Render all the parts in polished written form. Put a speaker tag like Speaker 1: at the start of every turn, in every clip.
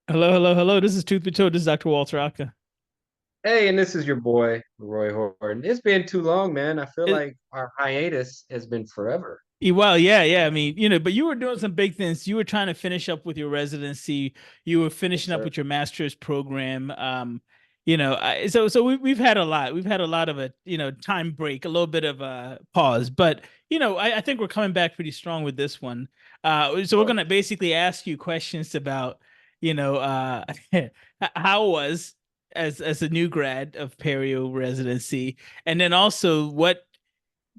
Speaker 1: Hello, hello, hello. This is Truth Be Told. This is Dr. Walter Aka.
Speaker 2: Hey, and this is your boy, Roy Horton. It's been too long, man. I feel
Speaker 1: It,
Speaker 2: like our hiatus has been forever.
Speaker 1: well, yeah, yeah. I mean, but you were doing some big things. You were trying to finish up with your residency. You were
Speaker 2: Yes,
Speaker 1: finishing up
Speaker 2: sir.
Speaker 1: with your master's program. So we've had a lot. We've had a lot of a time break, a little bit of a pause, but I think we're coming back pretty strong with this one. So we're
Speaker 2: Oh,
Speaker 1: gonna basically ask you questions about you know uh how it was as a new grad of perio residency, and then also what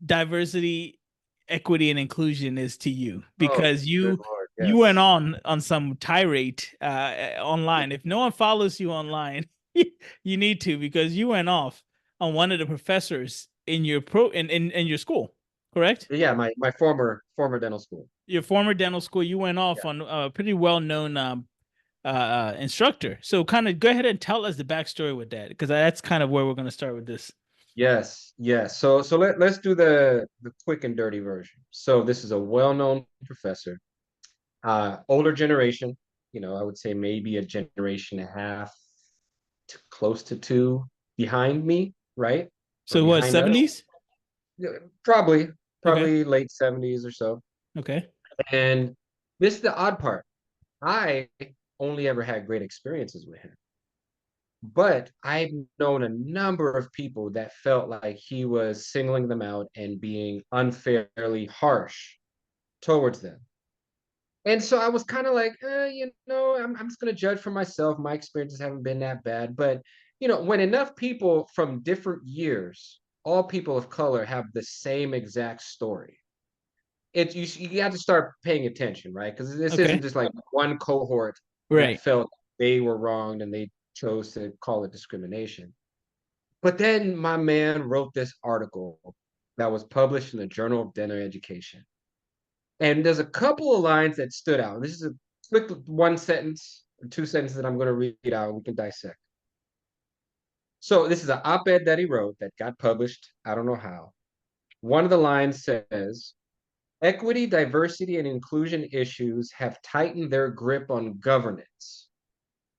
Speaker 1: diversity, equity, and inclusion is to you,
Speaker 2: oh,
Speaker 1: because
Speaker 2: good
Speaker 1: you
Speaker 2: Lord.
Speaker 1: you went
Speaker 2: Yes.
Speaker 1: on some tirade online. If no one follows you online, you need to, because you went off on one of the professors in your in your school, correct?
Speaker 2: Yeah, my former dental school.
Speaker 1: Your former dental school. You went off
Speaker 2: Yeah.
Speaker 1: on a pretty well known instructor. So kind of go ahead and tell us the backstory with that, because that's kind of where we're going to start with this.
Speaker 2: Yes, yes. So let's do the quick and dirty version. So this is a well-known professor, older generation, I would say maybe a generation and a half to close to two behind me, right? Or
Speaker 1: So what,
Speaker 2: behind us.
Speaker 1: 70s?
Speaker 2: Yeah, probably,
Speaker 1: Okay.
Speaker 2: probably late 70s or so.
Speaker 1: Okay.
Speaker 2: And this is the odd part. I only ever had great experiences with him, but I've known a number of people that felt like he was singling them out and being unfairly harsh towards them. And so I was kind of like, I'm just going to judge for myself. My experiences haven't been that bad. But, when enough people from different years, all people of color, have the same exact story, you have to start paying attention, right? Because this isn't
Speaker 1: Okay.
Speaker 2: just like one cohort that
Speaker 1: Right.
Speaker 2: felt they were wronged and they chose to call it discrimination. But then my man wrote this article that was published in the Journal of Dental Education. And there's a couple of lines that stood out. This is a quick one sentence or two sentences that I'm going to read out and we can dissect. So this is an op-ed that he wrote that got published. I don't know how. One of the lines says, equity, diversity, and inclusion issues have tightened their grip on governance,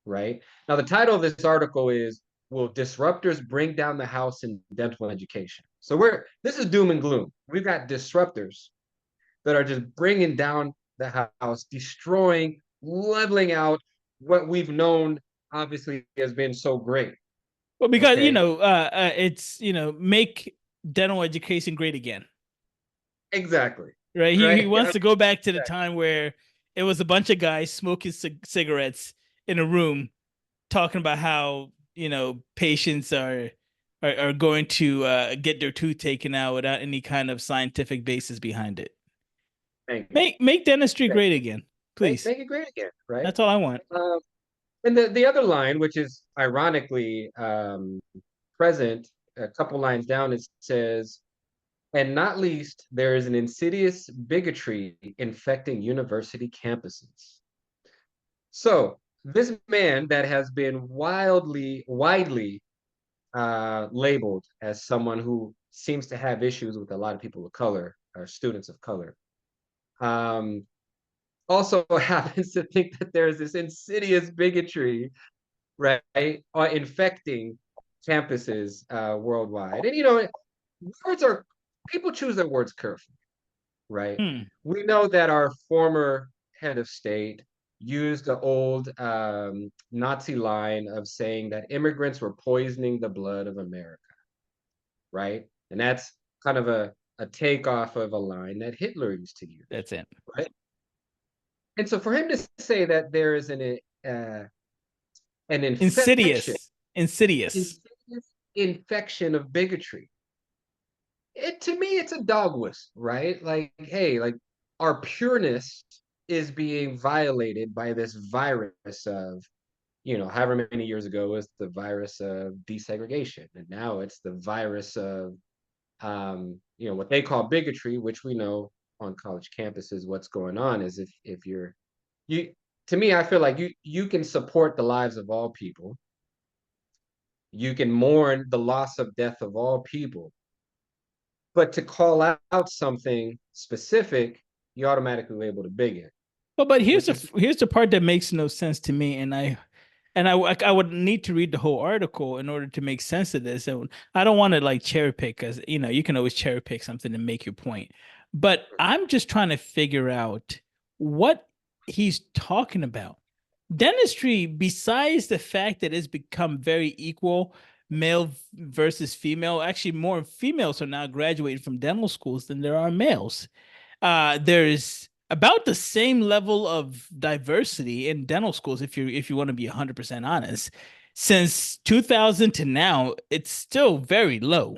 Speaker 2: right? Now, the title of this article is, Will Disruptors Bring Down the House in Dental Education? So this is doom and gloom. We've got disruptors that are just bringing down the house, destroying, leveling out what we've known obviously has been so great.
Speaker 1: Well, because
Speaker 2: Okay.
Speaker 1: it's make dental education great again,
Speaker 2: Exactly.
Speaker 1: right? He
Speaker 2: Right.
Speaker 1: wants to go back to the time where it was a bunch of guys smoking cigarettes in a room, talking about how patients are going to get their tooth taken out without any kind of scientific basis behind it.
Speaker 2: Thank you.
Speaker 1: Make dentistry
Speaker 2: Yeah.
Speaker 1: great again,
Speaker 2: Make,
Speaker 1: please.
Speaker 2: make it great again. Right.
Speaker 1: That's all I want.
Speaker 2: Um, and the other line, which is ironically present a couple lines down, it says, and not least, there is an insidious bigotry infecting university campuses. So this man that has been widely labeled as someone who seems to have issues with a lot of people of color or students of color, um, also happens to think that there's this insidious bigotry, right, infecting campuses worldwide. And words are people choose their words carefully, right?
Speaker 1: Hmm.
Speaker 2: We know that our former head of state used the old Nazi line of saying that immigrants were poisoning the blood of America, right? And that's kind of a takeoff of a line that Hitler used to use,
Speaker 1: That's it.
Speaker 2: right? And so for him to say that there is an infection,
Speaker 1: Insidious. Insidious.
Speaker 2: insidious infection of bigotry, to me it's a dog whistle, right? Like, hey, like our pureness is being violated by this virus of, however many years ago was the virus of desegregation, and now it's the virus of what they call bigotry, which we know on college campuses what's going on is if you to me, I feel like you can support the lives of all people, you can mourn the loss of death of all people, but to call out something specific, you automatically label it a bigot.
Speaker 1: Well, but
Speaker 2: which is
Speaker 1: here's the part that makes no sense to me, and I would need to read the whole article in order to make sense of this. And I don't want to like cherry pick, because you can always cherry pick something to make your point. But I'm just trying to figure out what he's talking about. Dentistry, besides the fact that it's become very equal, male versus female, actually more females are now graduating from dental schools than there are males. There's about the same level of diversity in dental schools, if you want to be 100% honest. Since 2000 to now, it's still very low.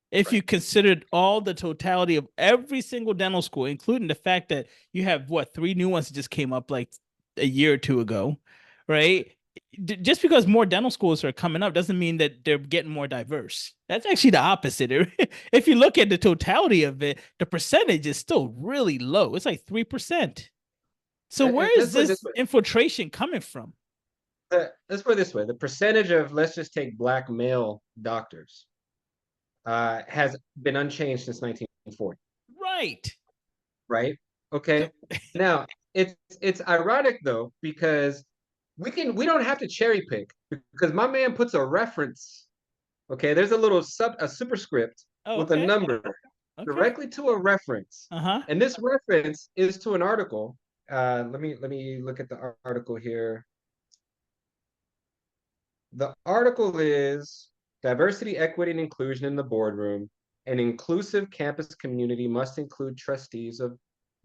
Speaker 1: If
Speaker 2: right.
Speaker 1: you considered all the totality of every single dental school, including the fact that you have what, three new ones that just came up like a year or two ago, right? Just because more dental schools are coming up doesn't mean that they're getting more diverse. That's actually the opposite. If you look at the totality of it, the percentage is still really low. It's like 3%. So where
Speaker 2: Let's
Speaker 1: is
Speaker 2: put it this
Speaker 1: this
Speaker 2: way.
Speaker 1: infiltration coming from?
Speaker 2: Let's put it this way. The percentage of, let's just take black male doctors, has been unchanged since 1940,
Speaker 1: Right.
Speaker 2: right?
Speaker 1: So
Speaker 2: Okay. Now, it's ironic though, because we don't have to cherry pick, because my man puts a reference. Okay, there's a superscript
Speaker 1: oh,
Speaker 2: with a
Speaker 1: okay.
Speaker 2: number
Speaker 1: Okay.
Speaker 2: directly to a reference.
Speaker 1: Uh-huh.
Speaker 2: And this reference is to an article. Let me look at the article here. The article is diversity, equity, and inclusion in the boardroom. An inclusive campus community must include trustees of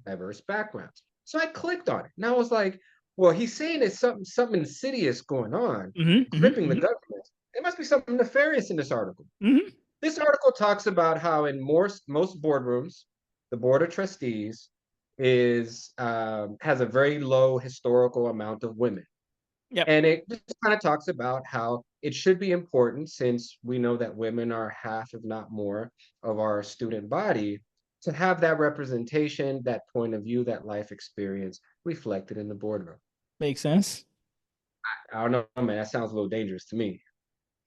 Speaker 2: diverse backgrounds. So I clicked on it and I was like, well, he's saying there's something insidious going on,
Speaker 1: Mm-hmm.
Speaker 2: gripping the
Speaker 1: Mm-hmm.
Speaker 2: government. There must be something nefarious in this article.
Speaker 1: Mm-hmm.
Speaker 2: This article talks about how in most boardrooms, the board of trustees is has a very low historical amount of women.
Speaker 1: Yep.
Speaker 2: And it just kind of talks about how it should be important, since we know that women are half, if not more, of our student body, to have that representation, that point of view, that life experience reflected in the boardroom.
Speaker 1: Makes sense.
Speaker 2: I don't know, man, that sounds a little dangerous to me,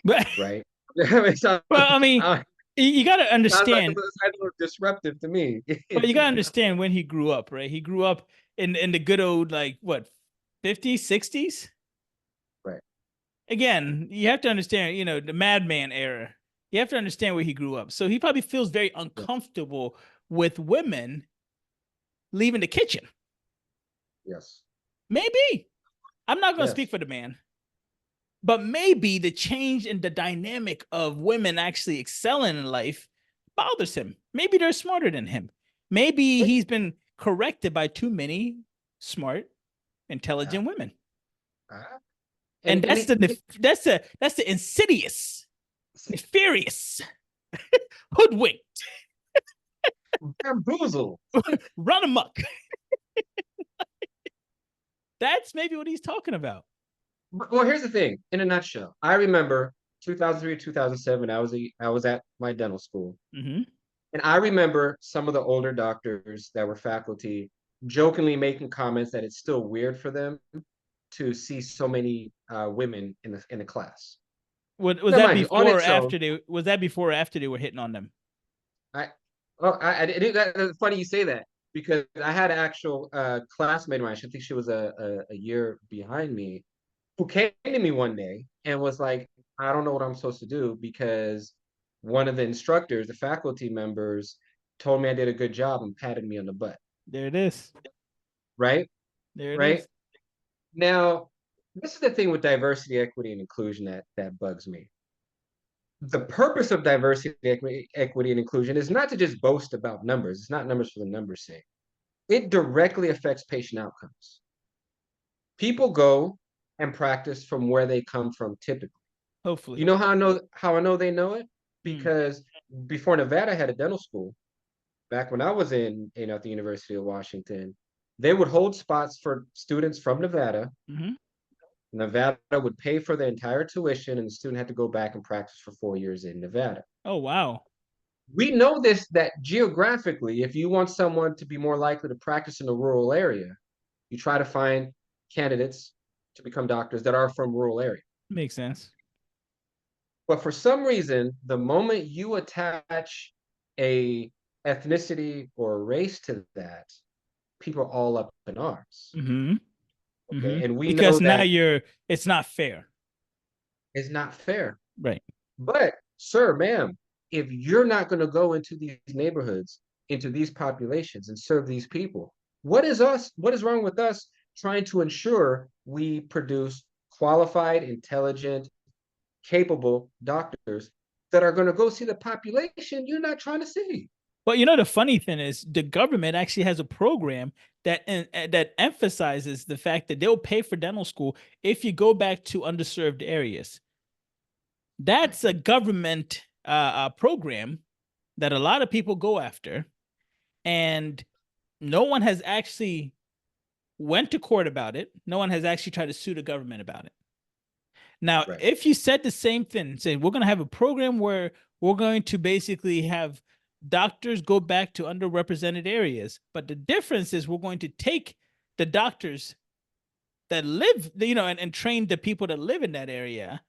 Speaker 1: But
Speaker 2: right? It sounds,
Speaker 1: well, I mean,
Speaker 2: uh,
Speaker 1: you got to
Speaker 2: sounds like
Speaker 1: understand.
Speaker 2: a little disruptive to me.
Speaker 1: Well, you got to understand when he grew up, right? He grew up in the good old like what, 50s, 60s.
Speaker 2: Right.
Speaker 1: Again, you have to understand, the madman era. You have to understand where he grew up. So he probably feels very
Speaker 2: Yeah.
Speaker 1: uncomfortable with women leaving the kitchen.
Speaker 2: Yes.
Speaker 1: Maybe. I'm not going to speak
Speaker 2: Yes.
Speaker 1: for the man, but maybe the change in the dynamic of women actually excelling in life bothers him. Maybe they're smarter than him. Maybe he's been corrected by too many smart,
Speaker 2: Uh,
Speaker 1: intelligent women.
Speaker 2: uh,
Speaker 1: And
Speaker 2: and
Speaker 1: that's the insidious, nefarious, hoodwink,
Speaker 2: bamboozle.
Speaker 1: run amok. That's maybe what he's talking about.
Speaker 2: Well, here's the thing. In a nutshell, I remember 2003, 2007. I was at my dental school,
Speaker 1: Mm-hmm.
Speaker 2: and I remember some of the older doctors that were faculty jokingly making comments that it's still weird for them to see so many women in the class.
Speaker 1: Was
Speaker 2: Now,
Speaker 1: that
Speaker 2: mind you, on
Speaker 1: before or
Speaker 2: its own,
Speaker 1: after they was that before or after they were hitting on them?
Speaker 2: I that's funny you say that, because I had an actual classmate of mine. I think she was a year behind me, who came to me one day and was like, I don't know what I'm supposed to do, because one of the instructors, the faculty members, told me I did a good job and patted me on the butt.
Speaker 1: There it is.
Speaker 2: Right?
Speaker 1: There it
Speaker 2: Right?
Speaker 1: is.
Speaker 2: Now, this is the thing with diversity, equity, and inclusion that bugs me. The purpose of diversity, equity, and inclusion is not to just boast about numbers. It's not numbers for the numbers' sake. It directly affects patient outcomes. People go and practice from where they come from typically. You
Speaker 1: Hopefully.
Speaker 2: know how I know they know it?
Speaker 1: Mm.
Speaker 2: Because before Nevada had a dental school, back when I was at the University of Washington, they would hold spots for students from Nevada.
Speaker 1: Mm-hmm.
Speaker 2: Nevada would pay for the entire tuition, and the student had to go back and practice for 4 years in Nevada.
Speaker 1: Oh wow.
Speaker 2: We know this, that geographically, if you want someone to be more likely to practice in a rural area, you try to find candidates to become doctors that are from rural areas.
Speaker 1: Makes sense.
Speaker 2: But for some reason, the moment you attach a ethnicity or race to that, people are all up in arms.
Speaker 1: Mm-hmm. Mm-hmm.
Speaker 2: Okay. And we know
Speaker 1: Because now
Speaker 2: that
Speaker 1: it's not fair.
Speaker 2: is not fair.
Speaker 1: Right.
Speaker 2: But, sir, ma'am, if you're not going to go into these neighborhoods, into these populations and serve these people, what is wrong with us trying to ensure we produce qualified, intelligent, capable doctors that are going to go see the population you're not trying to see?
Speaker 1: But you know the funny thing is the government actually has a program that emphasizes the fact that they'll pay for dental school if you go back to underserved areas.
Speaker 2: Right,
Speaker 1: That's a government program that a lot of people go after, and no one has actually went to court about it. No one has actually tried to sue the government about it. Now,
Speaker 2: right,
Speaker 1: if you said the same thing, say we're going to have a program where we're going to basically have doctors go back to underrepresented areas, but the difference is we're going to take the doctors that live, and train the people that live in that area.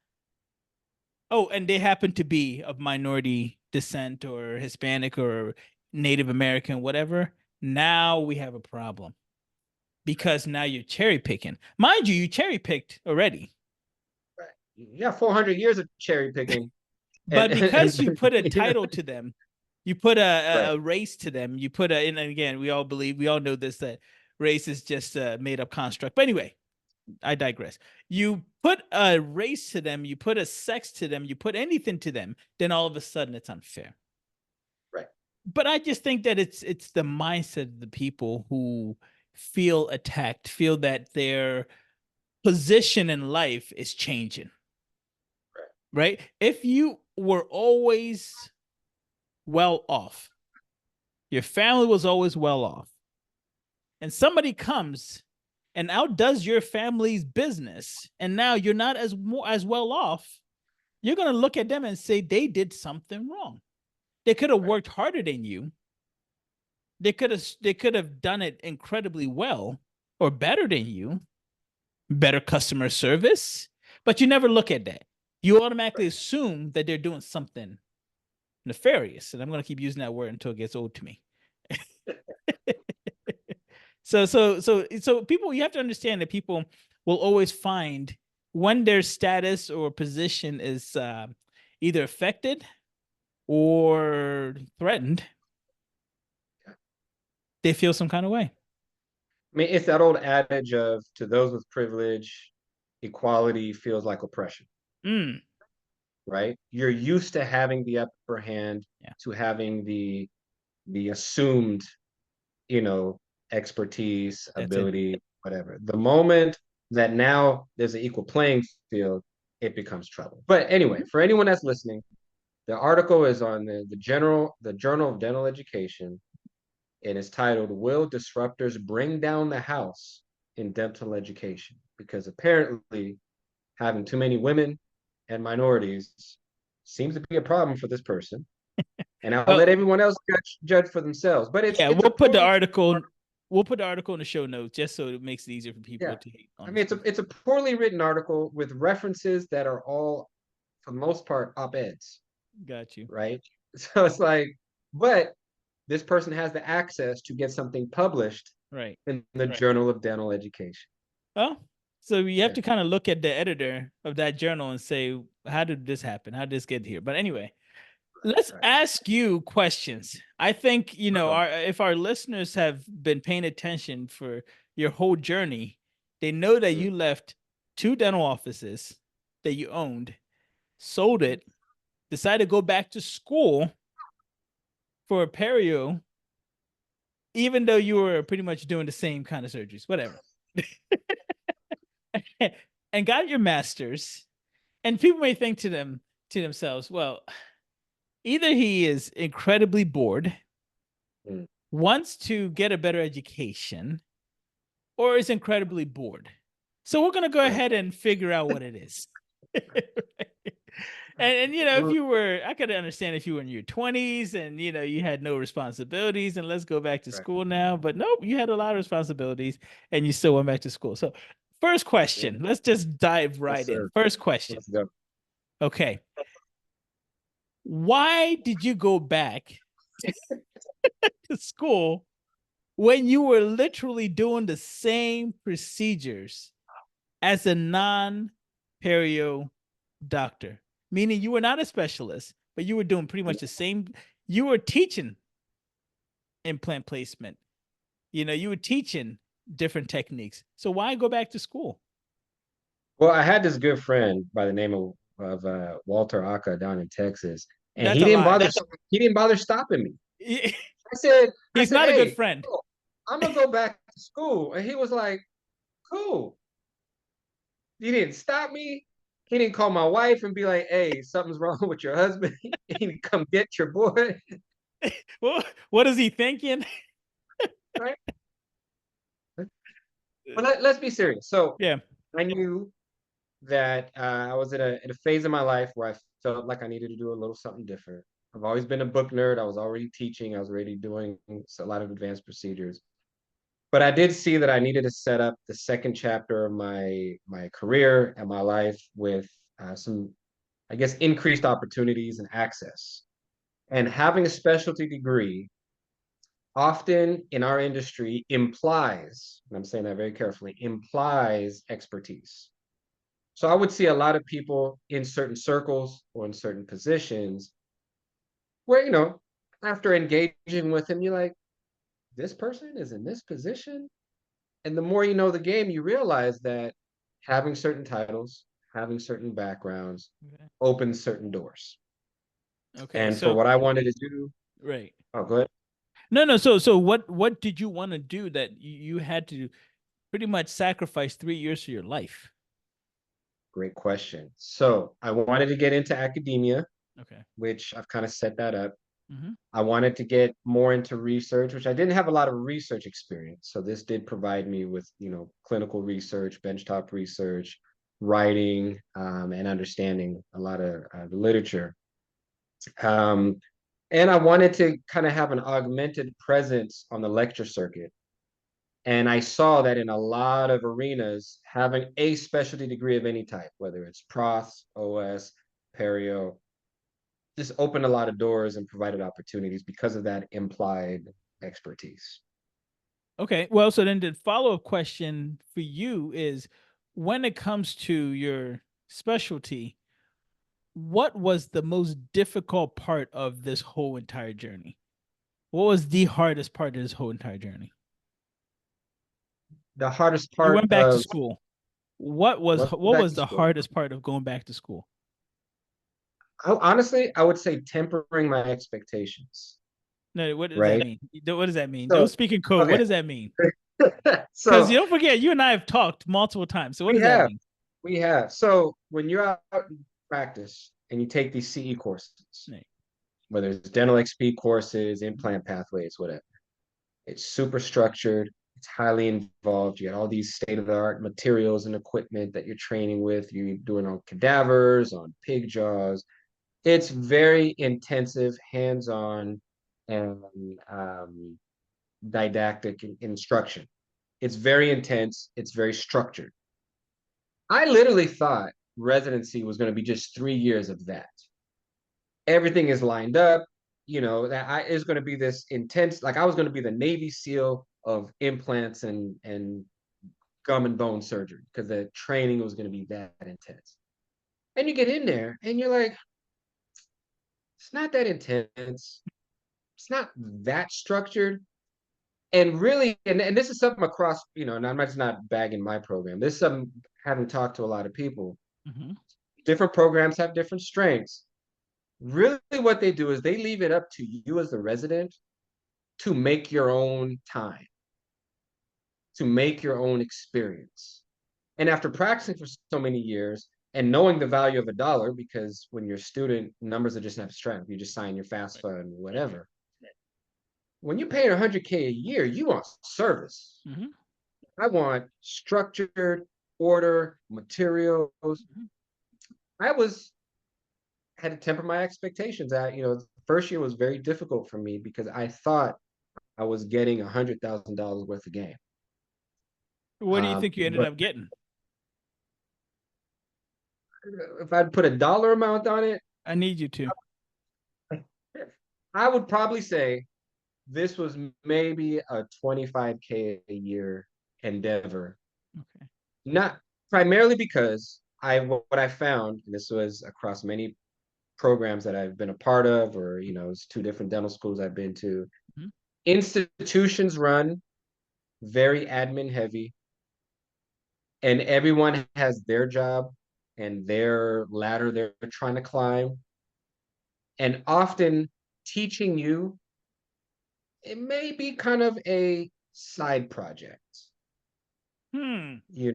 Speaker 1: Oh, and they happen to be of minority descent or Hispanic or Native American, whatever. Now we have a problem because now you're cherry picking. Mind you, you cherry picked already.
Speaker 2: right. Yeah, 400 years of cherry picking,
Speaker 1: But because you
Speaker 2: and
Speaker 1: put a title to them, you put
Speaker 2: right,
Speaker 1: a race to them, you put and again, we all know this, that race is just a made up construct. But anyway, I digress. You put a race to them, you put a sex to them, you put anything to them, then all of a sudden it's unfair.
Speaker 2: right,
Speaker 1: But I just think that it's the mindset of the people who feel attacked, feel that their position in life is changing,
Speaker 2: right,
Speaker 1: right? If you were always well off, your family was always well off, and somebody comes and outdoes your family's business, and now you're not as well off, you're going to look at them and say they did something wrong. They could have
Speaker 2: right,
Speaker 1: worked harder than you. They could have done it incredibly well or better than you, better customer service, but you never look at that. You automatically
Speaker 2: right.
Speaker 1: assume that they're doing something nefarious, and I'm going to keep using that word until it gets old to me. So people, you have to understand that people will always find when their status or position is either affected or threatened, they feel some kind of way.
Speaker 2: I mean, it's that old adage of to those with privilege, equality feels like oppression,
Speaker 1: Mm,
Speaker 2: right? You're used to having the upper hand,
Speaker 1: yeah,
Speaker 2: to having the assumed, you know, expertise,
Speaker 1: that's it.
Speaker 2: ability, whatever. The moment that now there's an equal playing field, it becomes trouble. But anyway,
Speaker 1: Mhm.
Speaker 2: for anyone that's listening, the article is on the Journal of Dental Education, and it's titled "Will Disruptors Bring Down the House in Dental Education?" Because apparently having too many women and minorities seems to be a problem for this person. And I'll let
Speaker 1: Well,
Speaker 2: everyone else judge for themselves. But
Speaker 1: yeah,
Speaker 2: it's a poorly
Speaker 1: we'll put the article in the show notes just so it makes it easier for people
Speaker 2: yeah.
Speaker 1: to hate
Speaker 2: I
Speaker 1: on
Speaker 2: mean,
Speaker 1: this.
Speaker 2: it's a poorly written article with references that are all, for the most part, op-eds,
Speaker 1: Got you.
Speaker 2: right? So it's like, but this person has the access to get something published
Speaker 1: Right.
Speaker 2: in the Journal of Dental Education.
Speaker 1: Well, so you have
Speaker 2: Yeah,
Speaker 1: to kind of look at the editor of that journal and say, how did this happen? How did this get here? But anyway, let's
Speaker 2: right.
Speaker 1: ask you questions. I think,
Speaker 2: Uh-oh.
Speaker 1: if our listeners have been paying attention for your whole journey, they know that
Speaker 2: Mm,
Speaker 1: you left two dental offices that you owned, sold
Speaker 2: mm,
Speaker 1: it, decided to go back to school for a perio, even though you were pretty much doing the same kind of surgeries, whatever, and got your master's. And people may think to themselves, well, either he is incredibly bored,
Speaker 2: mm,
Speaker 1: wants to get a better education, or is incredibly bored. So we're gonna go
Speaker 2: right,
Speaker 1: ahead and figure out what it is.
Speaker 2: right,
Speaker 1: And if
Speaker 2: right.
Speaker 1: you were, I could understand if you were in your 20s and you had no responsibilities and let's go back to
Speaker 2: Right.
Speaker 1: school now. But nope, you had a lot of responsibilities and you still went back to school. So first
Speaker 2: Yeah.
Speaker 1: question, let's just dive
Speaker 2: Yes,
Speaker 1: right in.
Speaker 2: sir.
Speaker 1: First question.
Speaker 2: Let's go.
Speaker 1: Okay. Why did you go back to school when you were literally doing the same procedures as a non-perio doctor, meaning you were not a specialist, but you were doing pretty much the same. You were teaching implant placement. You were teaching different techniques. So why go back to school?
Speaker 2: Well, I had this good friend by the name of Walter Aka down in Texas, and
Speaker 1: That's a lie.
Speaker 2: he didn't bother stopping me. I said,
Speaker 1: He's not a good
Speaker 2: hey,
Speaker 1: friend.
Speaker 2: cool. I'm gonna go back to school. And he was like, cool. He didn't stop me. He didn't call my wife and be like, hey, something's wrong with your husband. He didn't come get your boy.
Speaker 1: Well, what is he thinking?
Speaker 2: Right. But let's be serious. So
Speaker 1: Yeah.
Speaker 2: I knew that I was in a phase of my life where I felt like I needed to do a little something different. I've always been a book nerd. I was already teaching. I was already doing a lot of advanced procedures. But I did see that I needed to set up the second chapter of my career and my life with some, I guess, increased opportunities and access. And having a specialty degree often in our industry implies, and I'm saying that very carefully, implies expertise. So I would see a lot of people in certain circles or in certain positions where, after engaging with them, you're like, this person is in this position. And the more you know the game, you realize that having certain titles, having certain backgrounds
Speaker 1: Okay.
Speaker 2: opens certain doors.
Speaker 1: Okay.
Speaker 2: And for
Speaker 1: So
Speaker 2: what I wanted to do,
Speaker 1: right.
Speaker 2: oh, go ahead.
Speaker 1: No. So what did you want to do that you had to pretty much sacrifice 3 years of your life?
Speaker 2: Great question. So I wanted to get into academia,
Speaker 1: Okay.
Speaker 2: which I've kind of set that up.
Speaker 1: Mm-hmm.
Speaker 2: I wanted to get more into research, which I didn't have a lot of research experience. So this did provide me with, clinical research, benchtop research, writing, and understanding a lot of the literature. Um, and I wanted to kind of have an augmented presence on the lecture circuit. And I saw that in a lot of arenas, having a specialty degree of any type, whether it's PROS, OS, Perio, just opened a lot of doors and provided opportunities because of that implied expertise.
Speaker 1: Okay. Well, so then the follow-up question for you is when it comes to your specialty, what was the most difficult part of this whole entire journey? What was the hardest part of this whole entire journey?
Speaker 2: The hardest
Speaker 1: You
Speaker 2: part
Speaker 1: went back to
Speaker 2: of
Speaker 1: school. What was
Speaker 2: what
Speaker 1: what
Speaker 2: back
Speaker 1: was
Speaker 2: to
Speaker 1: the
Speaker 2: school,
Speaker 1: hardest part of going back to school?
Speaker 2: honestly, I would say tempering my expectations,
Speaker 1: No, what does that
Speaker 2: right?
Speaker 1: mean? What does that mean? Don't
Speaker 2: So,
Speaker 1: speak in code. What
Speaker 2: okay.
Speaker 1: does that mean? Because
Speaker 2: So
Speaker 1: you don't forget, you and I have talked multiple times. So what
Speaker 2: we
Speaker 1: does that
Speaker 2: have,
Speaker 1: mean?
Speaker 2: we have. So when you're out in practice and you take these CE courses,
Speaker 1: Right.
Speaker 2: whether it's dental XP courses,
Speaker 1: Mhm.
Speaker 2: implant pathways, whatever, it's super structured. It's highly involved. You got all these state of the art materials and equipment that you're training with. You're doing on cadavers, on pig jaws. It's very intensive, hands on, and didactic instruction. It's very intense. It's very structured. I literally thought residency was going to be just 3 years of that. Everything is lined up. That I is going to be this intense. Like I was going to be the Navy SEAL of implants and gum and bone surgery because the training was going to be that intense. And you get in there and you're like, it's not that intense. It's not that structured. And really, and this is something across, and I'm just not bagging my program. This is something having talked to a lot of people.
Speaker 1: Mhm.
Speaker 2: Different programs have different strengths. Really, what they do is they leave it up to you as the resident to make your own time, to make your own experience. And after practicing for so many years and knowing the value of a dollar, because when you're a student, numbers are just abstract. You just sign your FAFSA and whatever. When you're paying 100K a year, you want service.
Speaker 1: Mhm.
Speaker 2: I want structured order, materials.
Speaker 1: Mhm.
Speaker 2: I was had to temper my expectations. The first year was very difficult for me because I thought I was getting $100,000 worth of game.
Speaker 1: What do you think you ended
Speaker 2: But
Speaker 1: up getting?
Speaker 2: if I'd put a dollar amount on it,
Speaker 1: I need you to.
Speaker 2: I would probably say this was maybe a 25K a year endeavor.
Speaker 1: Okay.
Speaker 2: Not primarily because what I found, and this was across many programs that I've been a part of, or it's two different dental schools I've been to.
Speaker 1: Mhm.
Speaker 2: Institutions run very admin heavy, and everyone has their job and their ladder they're trying to climb. And often teaching you, it may be kind of a side project,
Speaker 1: Hmm.
Speaker 2: you know.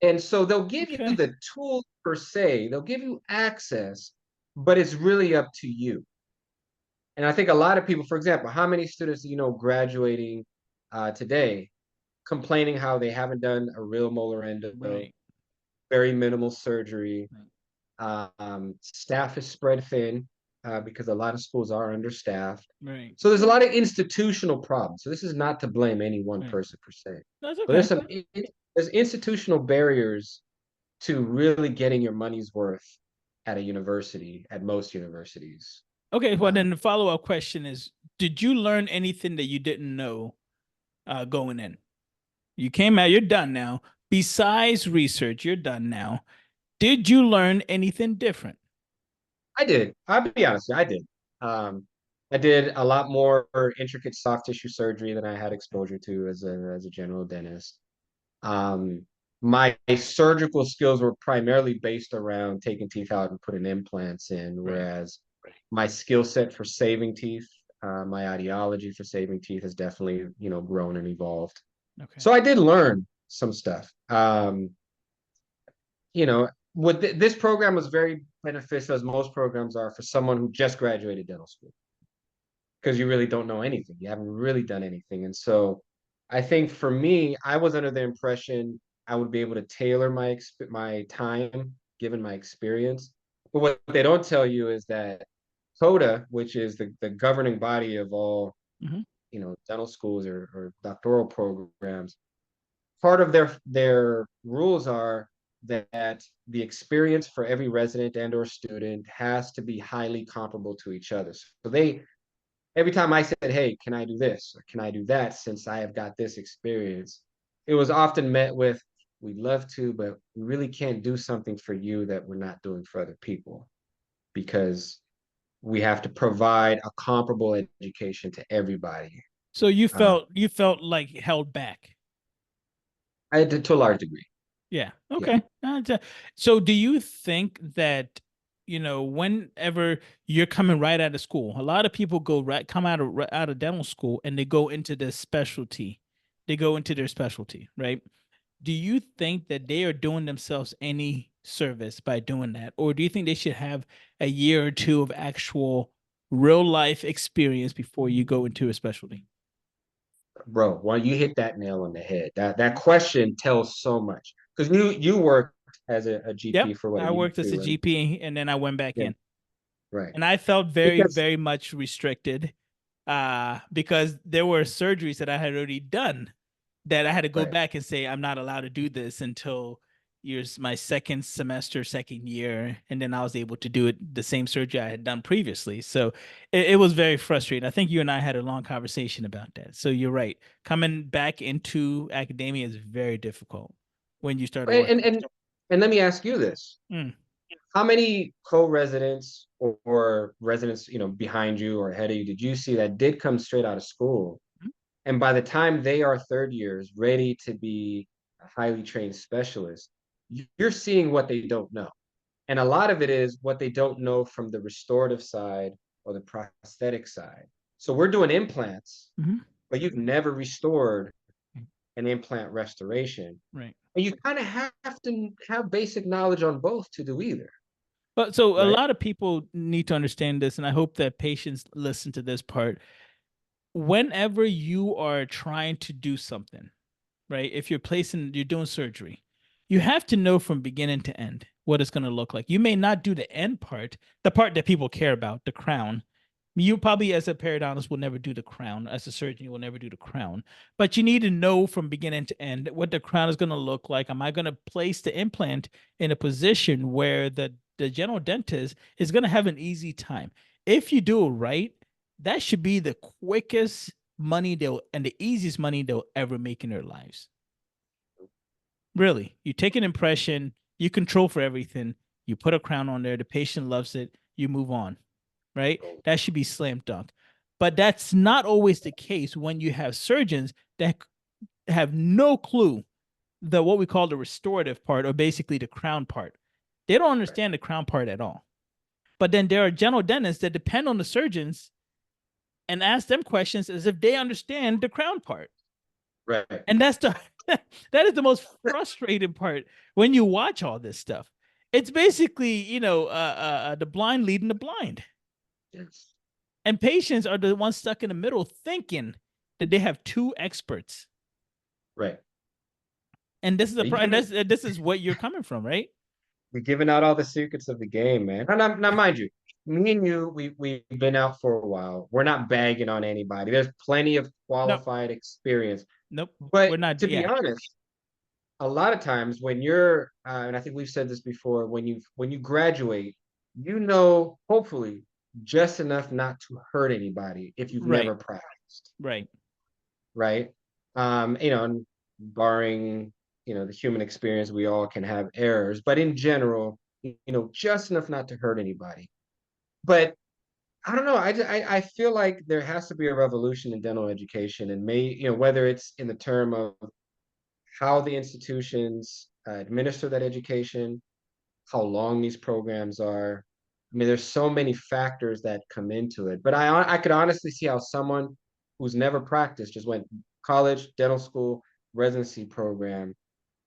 Speaker 2: And so they'll give you
Speaker 1: Okay.
Speaker 2: the tools per se, they'll give you access, but it's really up to you. And I think a lot of people, for example, how many students graduating today complaining how they haven't done a real molar endo,
Speaker 1: Right.
Speaker 2: very minimal surgery.
Speaker 1: Right.
Speaker 2: Staff is spread thin because a lot of schools are understaffed.
Speaker 1: Right.
Speaker 2: So there's a lot of institutional problems. So this is not to blame any one
Speaker 1: Right.
Speaker 2: person per se,
Speaker 1: That's
Speaker 2: but
Speaker 1: okay.
Speaker 2: there's institutional barriers to really getting your money's worth at a university, at most universities.
Speaker 1: Okay. Well,
Speaker 2: Um,
Speaker 1: then the follow-up question is, did you learn anything that you didn't know going in? You came out, you're done now. Besides research, you're done now. Did you learn anything different?
Speaker 2: I did. I'll be honest, I did. Um, I did a lot more intricate soft tissue surgery than I had exposure to as a general dentist. Um, my surgical skills were primarily based around taking teeth out and putting implants in,
Speaker 1: Right.
Speaker 2: whereas my skill set for saving teeth, my ideology for saving teeth has definitely, grown and evolved.
Speaker 1: Okay.
Speaker 2: So I did learn some stuff. You know, this program was very beneficial, as most programs are, for someone who just graduated dental school, because you really don't know anything. You haven't really done anything. And so I think for me, I was under the impression I would be able to tailor my time given my experience. But what they don't tell you is that CODA, which is the governing body of all,
Speaker 1: Hmm.
Speaker 2: dental schools or doctoral programs, part of their rules are that the experience for every resident and or student has to be highly comparable to each other. So they every time I said, "Hey, can I do this or can I do that?" Since I have got this experience, it was often met with, "We'd love to, but we really can't do something for you that we're not doing for other people because we have to provide a comparable education to everybody."
Speaker 1: So you
Speaker 2: Uh,
Speaker 1: felt like held back.
Speaker 2: I did to a large degree.
Speaker 1: Yeah.
Speaker 2: Yeah,
Speaker 1: Okay. So do you think that, whenever you're coming right out of school, a lot of people come out of dental school and they go into the specialty. They go into their specialty, right? Do you think that they are doing themselves any service by doing that? Or do you think they should have a year or two of actual real life experience before you go into a specialty?
Speaker 2: bro. Well, you hit that nail on the head. That question tells so much because you worked as a
Speaker 1: Yep.
Speaker 2: GP for what, a
Speaker 1: I
Speaker 2: year or
Speaker 1: worked as
Speaker 2: two,
Speaker 1: a
Speaker 2: right?
Speaker 1: GP and then I went back
Speaker 2: Yeah,
Speaker 1: in.
Speaker 2: right.
Speaker 1: And I felt very,
Speaker 2: Because
Speaker 1: very much restricted because there were surgeries that I had already done that I had to go
Speaker 2: right.
Speaker 1: back and say I'm not allowed to do this until years my second semester, second year, and then I was able to do it the same surgery I had done previously. So it was very frustrating. I think you and I had a long conversation about that. So you're right. Coming back into academia is very difficult when you start
Speaker 2: And and
Speaker 1: working.
Speaker 2: and, and let me ask you this:
Speaker 1: Mm.
Speaker 2: how many co-residents or residents, behind you or ahead of you, did you see that did come straight out of school? And by the time they are third years, ready to be a highly trained specialist, you're seeing what they don't know. And a lot of it is what they don't know from the restorative side or the prosthetic side. So we're doing implants,
Speaker 1: Hmm.
Speaker 2: but you've never restored an implant restoration.
Speaker 1: Right.
Speaker 2: And you kind of have to have basic knowledge on both to do either,
Speaker 1: But so a
Speaker 2: right?
Speaker 1: lot of people need to understand this, and I hope that patients listen to this part. Whenever you are trying to do something, right? If you're doing surgery, you have to know from beginning to end what it's going to look like. You may not do the end part, the part that people care about, the crown. You probably, as a periodontist, will never do the crown. As a surgeon, you will never do the crown. But you need to know from beginning to end what the crown is going to look like. Am I going to place the implant in a position where the general dentist is going to have an easy time? If you do it right, that should be the quickest money they'll and the easiest money they'll ever make in their lives. Really, you take an impression, you control for everything, you put a crown on there, the patient loves it, you move on, right? That should be slam dunk. But that's not always the case when you have surgeons that have no clue the what we call the restorative part, or basically the crown part. They don't understand the crown part at all. But then there are general dentists that depend on the surgeons and ask them questions as if they understand the crown part.
Speaker 2: Right.
Speaker 1: And that's the that is the most frustrating part when you watch all this stuff. It's basically, the blind leading the blind.
Speaker 2: Yes.
Speaker 1: And patients are the ones stuck in the middle thinking that they have two experts.
Speaker 2: Right.
Speaker 1: And this is a
Speaker 2: Are you
Speaker 1: and
Speaker 2: giving
Speaker 1: this is what you're coming from, right?
Speaker 2: You're giving out all the secrets of the game, man. Now, mind you, me and you, we've been out for a while. We're not bagging on anybody. There's plenty of
Speaker 1: Nope.
Speaker 2: qualified experience.
Speaker 1: Nope. We're
Speaker 2: But
Speaker 1: not.
Speaker 2: to be
Speaker 1: Yeah.
Speaker 2: honest, a lot of times when you're, and I think we've said this before, when you graduate, hopefully, just enough not to hurt anybody if you've
Speaker 1: Right.
Speaker 2: never practiced,
Speaker 1: Right.
Speaker 2: right? And barring the human experience, we all can have errors, but in general, just enough not to hurt anybody. But I don't know. I feel like there has to be a revolution in dental education, and whether it's in the term of how the institutions administer that education, how long these programs are. I mean, there's so many factors that come into it. But I could honestly see how someone who's never practiced just went college, dental school, residency program,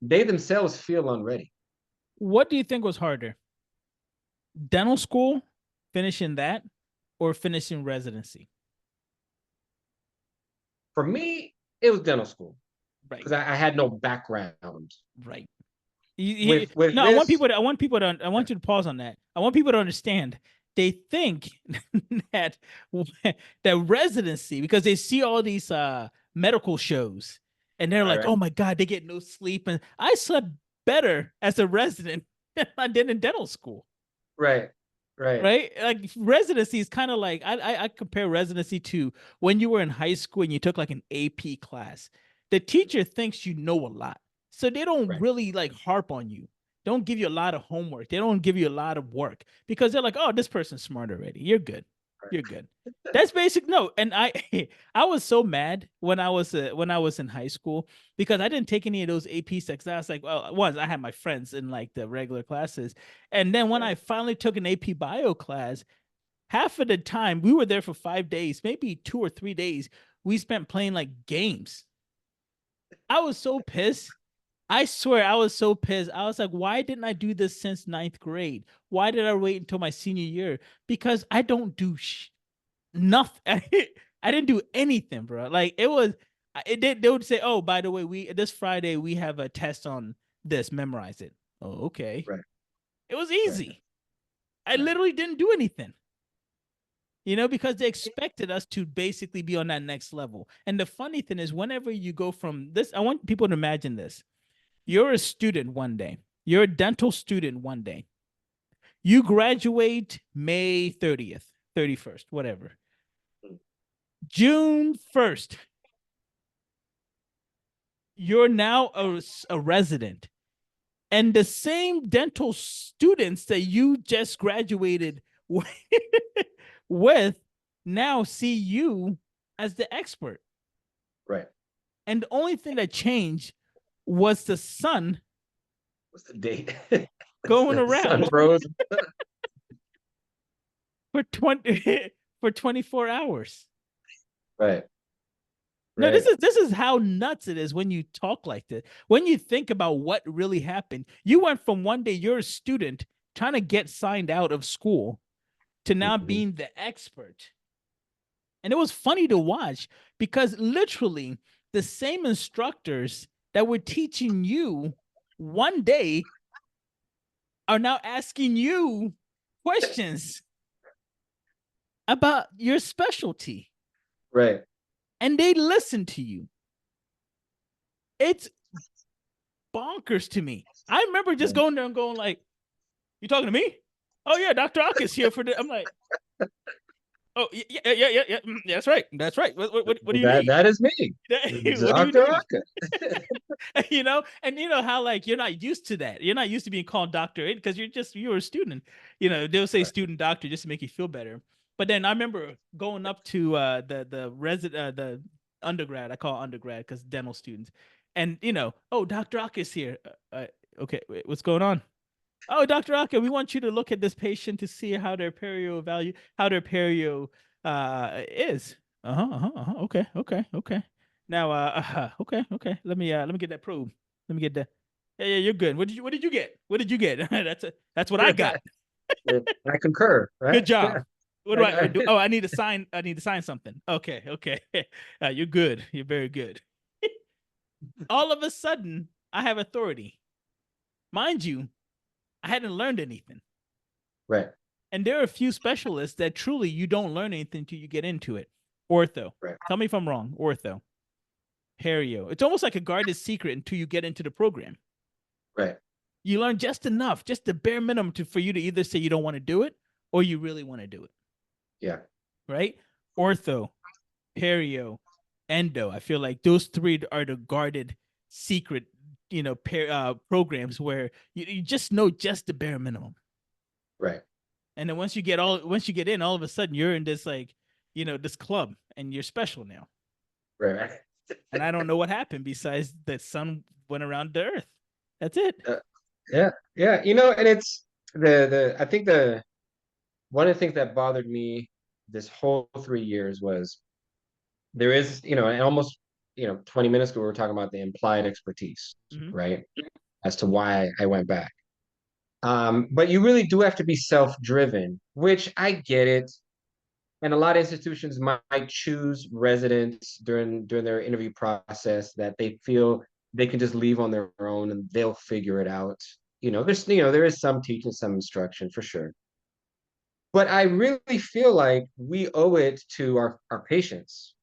Speaker 2: they themselves feel unready.
Speaker 1: What do you think was harder? Dental school, finishing that, or finishing residency?
Speaker 2: For me, it was dental school
Speaker 1: Right.
Speaker 2: because I had no background
Speaker 1: Right.
Speaker 2: with
Speaker 1: No,
Speaker 2: this.
Speaker 1: I want you to pause on that. I want people to understand. They think that that residency, because they see all these medical shows, and they're
Speaker 2: Right,
Speaker 1: like,
Speaker 2: right,
Speaker 1: "Oh my god, they get no sleep." And I slept better as a resident than I did in dental school.
Speaker 2: right, right,
Speaker 1: Right? Like residency is kind of like I compare residency to when you were in high school and you took like an AP class. The teacher thinks you know a lot, so they don't
Speaker 2: right,
Speaker 1: really like harp on you. Don't give you a lot of homework. They don't give you a lot of work because they're like, "Oh, this person's smart already. You're good. You're good." That's basic. No, and I I was so mad when I was in high school because I didn't take any of those AP sections. I was like, well, once I had my friends in like the regular classes, and then when
Speaker 2: right,
Speaker 1: I finally took an AP bio class, half of the time we were there for 5 days, maybe 2 or 3 days. We spent playing like games. I was so pissed. I swear I was so pissed. I was like, why didn't I do this since ninth grade? Why did I wait until my senior year? Because I don't do nothing. I didn't do anything, bro. Like it was, it did. They would say, "Oh, by the way, we this Friday we have a test on this. Memorize it." Oh, okay.
Speaker 2: right,
Speaker 1: It was
Speaker 2: right,
Speaker 1: easy. I
Speaker 2: right.
Speaker 1: literally didn't do anything. Because they expected us to basically be on that next level. And the funny thing is, whenever you go from this, I want people to imagine this. You're a student one day. You're a dental student one day. You graduate May 30th, 31st, whatever. June 1st, you're now a resident. And the same dental students that you just graduated with now see you as the expert.
Speaker 2: Right.
Speaker 1: And the only thing that changed was the sun
Speaker 2: What's the date?
Speaker 1: going
Speaker 2: The sun
Speaker 1: around
Speaker 2: rose.
Speaker 1: for 20 for 24 hours.
Speaker 2: Right,
Speaker 1: No,
Speaker 2: right.
Speaker 1: this is how nuts it is when you talk like this. When you think about what really happened, you went from one day you're a student trying to get signed out of school to now
Speaker 2: Mhm.
Speaker 1: being the expert. And it was funny to watch because literally the same instructors that were teaching you one day are now asking you questions about your specialty,
Speaker 2: Right.
Speaker 1: and they listen to you. It's bonkers to me. I remember just
Speaker 2: Yeah.
Speaker 1: going there and going like, "You talking to me? Oh yeah, Dr. Ak is here for the." I'm like, Oh, yeah, yeah, yeah, yeah, yeah. That's right. That's right. What do you
Speaker 2: That
Speaker 1: need?
Speaker 2: that is me,
Speaker 1: What do you
Speaker 2: Dr.
Speaker 1: need?
Speaker 2: Aka.
Speaker 1: And you know how like you're not used to that. You're not used to being called doctor because you were a student. They'll say
Speaker 2: Right,
Speaker 1: student doctor just to make you feel better. But then I remember going up to the undergrad. I call it undergrad because dental students, and oh, Doctor Ak is here. Okay, wait, what's going on? Oh, Dr. Aka, we want you to look at this patient to see how their perio is. Okay, okay, okay. Now, okay, okay. Let me get that probe. Let me get that. Yeah, yeah, you're good. What did you get? What did you get? That's what I got.
Speaker 2: I concur,
Speaker 1: Good
Speaker 2: right?
Speaker 1: job.
Speaker 2: Yeah.
Speaker 1: What do I do? Oh, I need to sign. I need to sign something. Okay, okay. You're good. You're very good. All of a sudden, I have authority. Mind you, I hadn't learned anything.
Speaker 2: Right,
Speaker 1: And there are a few specialists that truly you don't learn anything until you get into it. Ortho.
Speaker 2: right,
Speaker 1: Tell me if I'm wrong. Ortho. Perio. It's almost like a guarded secret until you get into the program.
Speaker 2: right.
Speaker 1: You learn just enough, just the bare minimum for you to either say you don't want to do it or you really want to do it.
Speaker 2: Yeah,
Speaker 1: Right? Ortho, perio, endo. I feel like those three are the guarded secret, programs where you just know just the bare minimum.
Speaker 2: right,
Speaker 1: And then once you get in, all of a sudden you're in this like, this club and you're special now.
Speaker 2: right.
Speaker 1: And I don't know what happened besides the sun went around the earth. That's it.
Speaker 2: Uh, yeah, yeah. And it's the I think the one of the things that bothered me this whole 3 years was there is, and almost, 20 minutes ago we were talking about the implied expertise,
Speaker 1: Mm-hmm.
Speaker 2: right? As to why I went back. But you really do have to be self-driven, which I get it. And a lot of institutions might choose residents during their interview process that they feel they can just leave on their own and they'll figure it out. There is some teaching, some instruction for sure. But I really feel like we owe it to our patients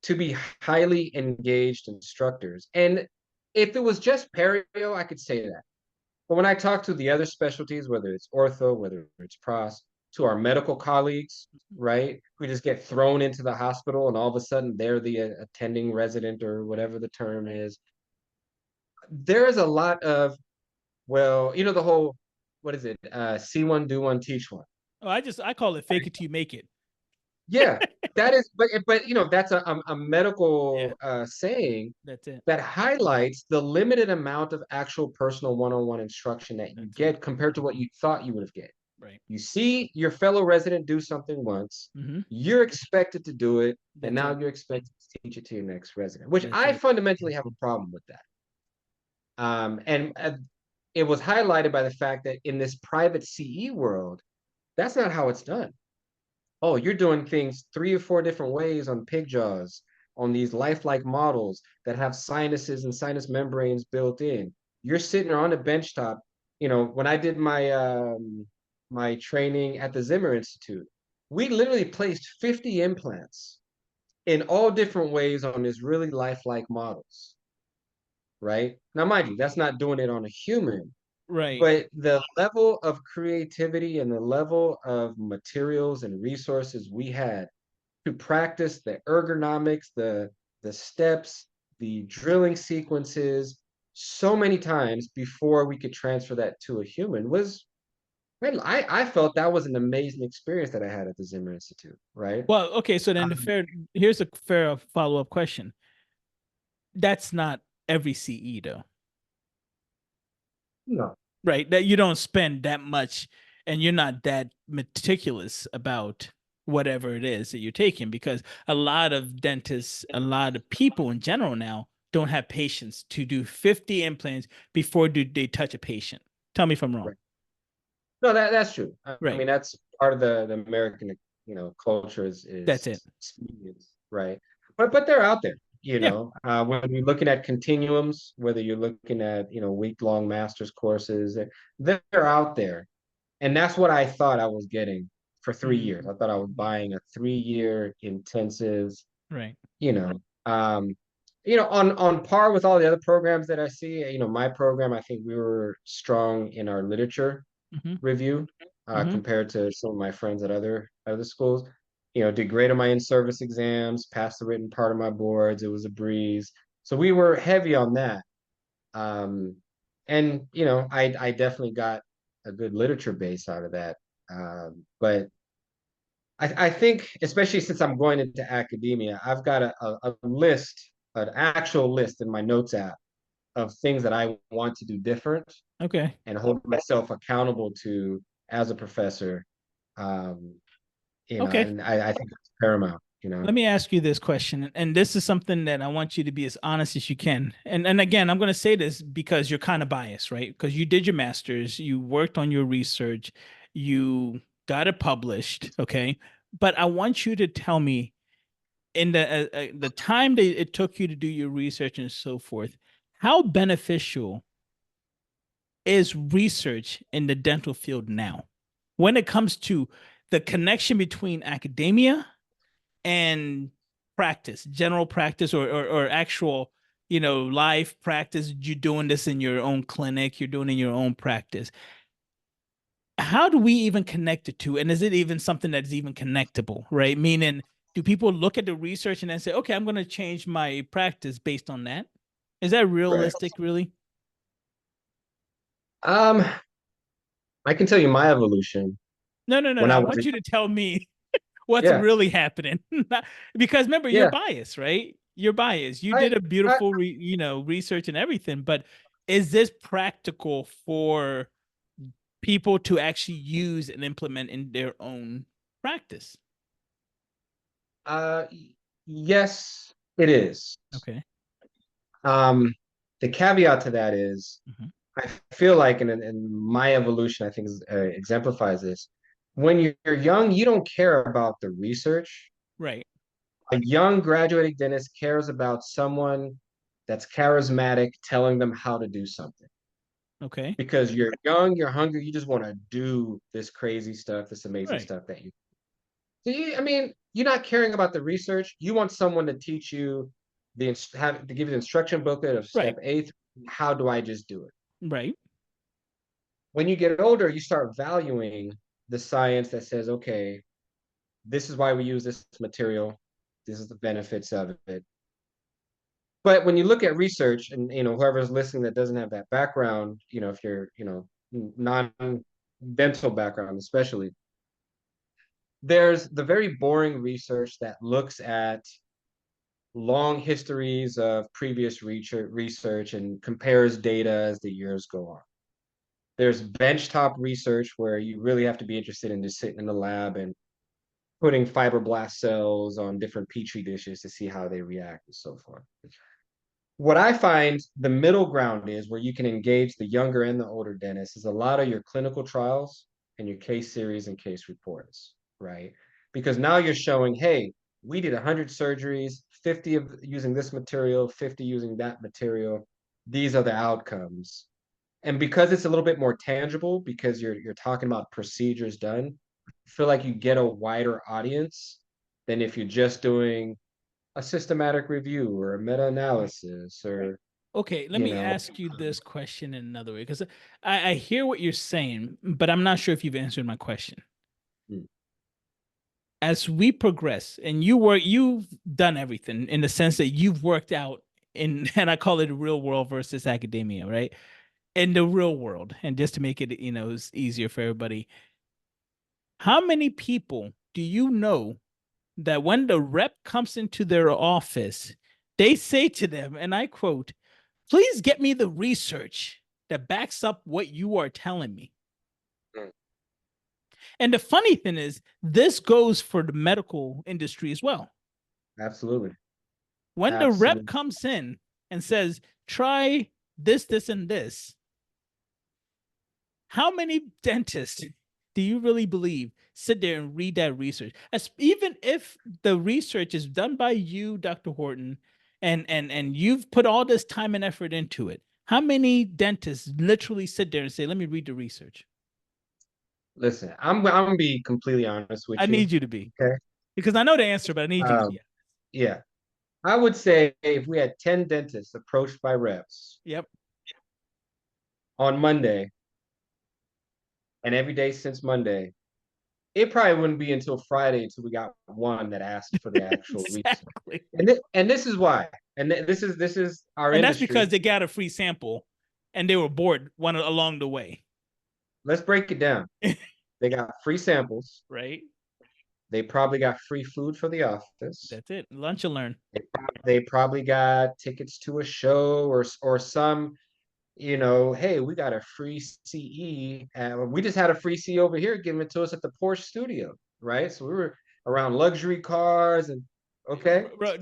Speaker 2: to be highly engaged instructors. And if it was just perio, I could say that. But when I talk to the other specialties, whether it's ortho, whether it's pros, to our medical colleagues, right, who just get thrown into the hospital and all of a sudden they're the attending resident or whatever the term is, there is a lot of, well, the whole, what is it? See one, do one, teach one.
Speaker 1: Oh, I call it fake it till you make it.
Speaker 2: Yeah, that is, but that's a
Speaker 1: Yeah,
Speaker 2: medical saying
Speaker 1: that's it.
Speaker 2: that highlights the limited amount of actual personal one-on-one instruction that you
Speaker 1: That's it.
Speaker 2: get compared to what you thought you would have get.
Speaker 1: Right.
Speaker 2: You see your fellow resident do something once,
Speaker 1: Mm-hmm.
Speaker 2: you're expected to do it, and
Speaker 1: That's
Speaker 2: now
Speaker 1: it.
Speaker 2: you're expected to teach it to your next resident, which
Speaker 1: That's
Speaker 2: I
Speaker 1: it.
Speaker 2: fundamentally have a problem with that. And it was highlighted by the fact that in this private CE world, that's not how it's done. Oh, you're doing things 3 or 4 different ways on pig jaws, on these lifelike models that have sinuses and sinus membranes built in. You're sitting on a bench top. When I did my training at the Zimmer Institute, we literally placed 50 implants in all different ways on these really lifelike models, right? Now, mind you, that's not doing it on a human,
Speaker 1: Right.
Speaker 2: but the level of creativity and the level of materials and resources we had to practice the ergonomics, the steps, the drilling sequences so many times before we could transfer that to a human was, man, I felt that was an amazing experience that I had at the Zimmer Institute, right?
Speaker 1: Well, okay, so then
Speaker 2: Um,
Speaker 1: here's a fair follow-up question. That's not every CE though.
Speaker 2: no,
Speaker 1: Right? That you don't spend that much and you're not that meticulous about whatever it is that you're taking because a lot of dentists, a lot of people in general now don't have patience to do 50 implants before they touch a patient. Tell me if I'm wrong.
Speaker 2: right. No, that's true. I
Speaker 1: Right.
Speaker 2: mean, that's part of the American, culture
Speaker 1: That's
Speaker 2: is
Speaker 1: it.
Speaker 2: experience, right? But they're out there,
Speaker 1: Yeah.
Speaker 2: when you're looking at continuums, whether you're looking at, week-long master's courses, they're out there. And that's what I thought I was getting for 3 years.
Speaker 1: Mm-hmm.
Speaker 2: I thought I was buying a 3-year intensive,
Speaker 1: Right.
Speaker 2: you know, um, on par with all the other programs that I see. My program, I think we were strong in our literature
Speaker 1: Mm-hmm.
Speaker 2: review
Speaker 1: Mm-hmm.
Speaker 2: compared to some of my friends at other schools. did great on my in-service exams, passed the written part of my boards. It was a breeze. So we were heavy on that. Um, and I definitely got a good literature base out of that. But I think, especially since I'm going into academia, I've got a list, an actual list in my notes app of things that I want to do different
Speaker 1: Okay.
Speaker 2: and hold myself accountable to as a professor. Um,
Speaker 1: Okay.
Speaker 2: and I think it's paramount.
Speaker 1: Let me ask you this question, and this is something that I want you to be as honest as you can. And again, I'm going to say this because you're kind of biased, right? Because you did your master's, you worked on your research, you got it published, okay? But I want you to tell me in the time that it took you to do your research and so forth, how beneficial is research in the dental field now when it comes to the connection between academia and practice, general practice, or actual, live practice? You're doing this in your own clinic, you're doing it in your own practice. How do we even connect the two? And is it even something that's even connectable, right? Meaning, do people look at the research and then say, okay, I'm going to change my practice based on that? Is that
Speaker 2: Right.
Speaker 1: realistic, really?
Speaker 2: Um, I can tell you my evolution
Speaker 1: No, no, no,
Speaker 2: when
Speaker 1: no.
Speaker 2: I
Speaker 1: I
Speaker 2: was
Speaker 1: want you to tell me what's
Speaker 2: yeah,
Speaker 1: really happening. Because remember, you're
Speaker 2: yeah.
Speaker 1: biased, right? You're biased. You
Speaker 2: I
Speaker 1: did a
Speaker 2: I
Speaker 1: beautiful, research and everything, but is this practical for people to actually use and implement in their own practice?
Speaker 2: uh yes, it is.
Speaker 1: Okay.
Speaker 2: Um, the caveat to that is
Speaker 1: Hmm.
Speaker 2: I feel like in my evolution, I think exemplifies this. When you're young, you don't care about the research.
Speaker 1: Right.
Speaker 2: A young graduating dentist cares about someone that's charismatic telling them how to do something.
Speaker 1: Okay.
Speaker 2: Because you're young, you're hungry, you just want to do this crazy stuff, this amazing
Speaker 1: Right.
Speaker 2: stuff that you. So I mean, you're not caring about the research. You want someone to teach you have to give you the instruction booklet of
Speaker 1: Right.
Speaker 2: step eight. How do I just do it?
Speaker 1: Right.
Speaker 2: When you get older, you start valuing the science that says, okay, this is why we use this material. This is the benefits of it. But when you look at research, and whoever's listening that doesn't have that background, if you're non-dental background especially, there's the very boring research that looks at long histories of previous research and compares data as the years go on. There's benchtop research where you really have to be interested in just sitting in the lab and putting fibroblast cells on different petri dishes to see how they react and so forth. What I find the middle ground is where you can engage the younger and the older dentists is a lot of your clinical trials and your case series and case reports, right? Because now you're showing, hey, we did 100 surgeries, 50 of using this material, 50 using that material. These are the outcomes. And because it's a little bit more tangible, because you're talking about procedures done, I feel like you get a wider audience than if you're just doing a systematic review or a meta-analysis or
Speaker 1: Okay, let
Speaker 2: you
Speaker 1: me
Speaker 2: know
Speaker 1: ask you this question in another way because I hear what you're saying, but I'm not sure if you've answered my question.
Speaker 2: mm,
Speaker 1: As we progress and you've done everything in the sense that you've worked out in and I call it real world versus academia, right? In the real world, and just to make it, easier for everybody, how many people do you know that when the rep comes into their office, they say to them, and I quote, please get me the research that backs up what you are telling me.
Speaker 2: mm,
Speaker 1: And the funny thing is, this goes for the medical industry as well.
Speaker 2: absolutely,
Speaker 1: When the rep
Speaker 2: absolutely.
Speaker 1: comes in and says, try this, this, and this, how many dentists do you really believe sit there and read that research? Even if the research is done by you, Dr. Horton, and you've put all this time and effort into it, how many dentists literally sit there and say, "Let me read the research"?
Speaker 2: Listen, I'm gonna be completely honest
Speaker 1: I
Speaker 2: with you.
Speaker 1: need you to be,
Speaker 2: Okay.
Speaker 1: because I know the answer, but I need you to
Speaker 2: Um,
Speaker 1: be.
Speaker 2: yeah, I would say if we had 10 dentists approached by reps
Speaker 1: Yep.
Speaker 2: on Monday and every day since Monday, it probably wouldn't be until Friday until we got one that asked for the actual research.
Speaker 1: Exactly.
Speaker 2: And this is why. And this is our
Speaker 1: And that's because
Speaker 2: industry.
Speaker 1: they got a free sample and they were bored one along the way.
Speaker 2: Let's break it down. They got free samples.
Speaker 1: Right?
Speaker 2: They probably got free food for the office.
Speaker 1: That's it. Lunch and learn.
Speaker 2: They probably got tickets to a show or some, hey, we got a free CE. We just had a free CE over here given it to us at the Porsche studio, right? So we were around luxury cars and okay.
Speaker 1: Bro,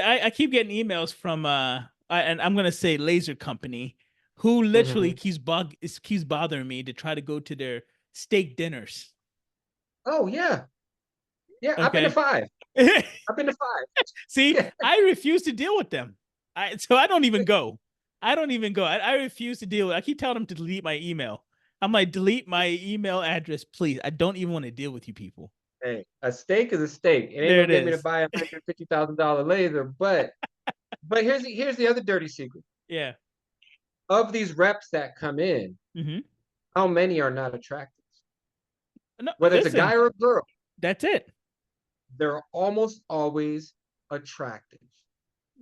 Speaker 1: I keep getting emails from and I'm gonna say laser company who literally
Speaker 2: Mhm.
Speaker 1: keeps bothering me to try to go to their steak dinners.
Speaker 2: Oh yeah. Yeah, I've been to
Speaker 1: Okay.
Speaker 2: five. I've been to five.
Speaker 1: See,
Speaker 2: Yeah.
Speaker 1: I refuse to deal with them. I don't even go. I don't even go. I refuse to deal with. I keep telling them to delete my email. I'm like, delete my email address, please. I don't even want to deal with you people.
Speaker 2: Hey, a steak is a steak. It ain't
Speaker 1: There
Speaker 2: gonna
Speaker 1: it
Speaker 2: get me to
Speaker 1: is.
Speaker 2: buy $150,000 laser, but here's the other dirty secret.
Speaker 1: Yeah.
Speaker 2: Of these reps that come in,
Speaker 1: Mm-hmm.
Speaker 2: how many are not attractive?
Speaker 1: No,
Speaker 2: Whether it's a
Speaker 1: listen,
Speaker 2: guy or a girl,
Speaker 1: that's it.
Speaker 2: they're almost always attractive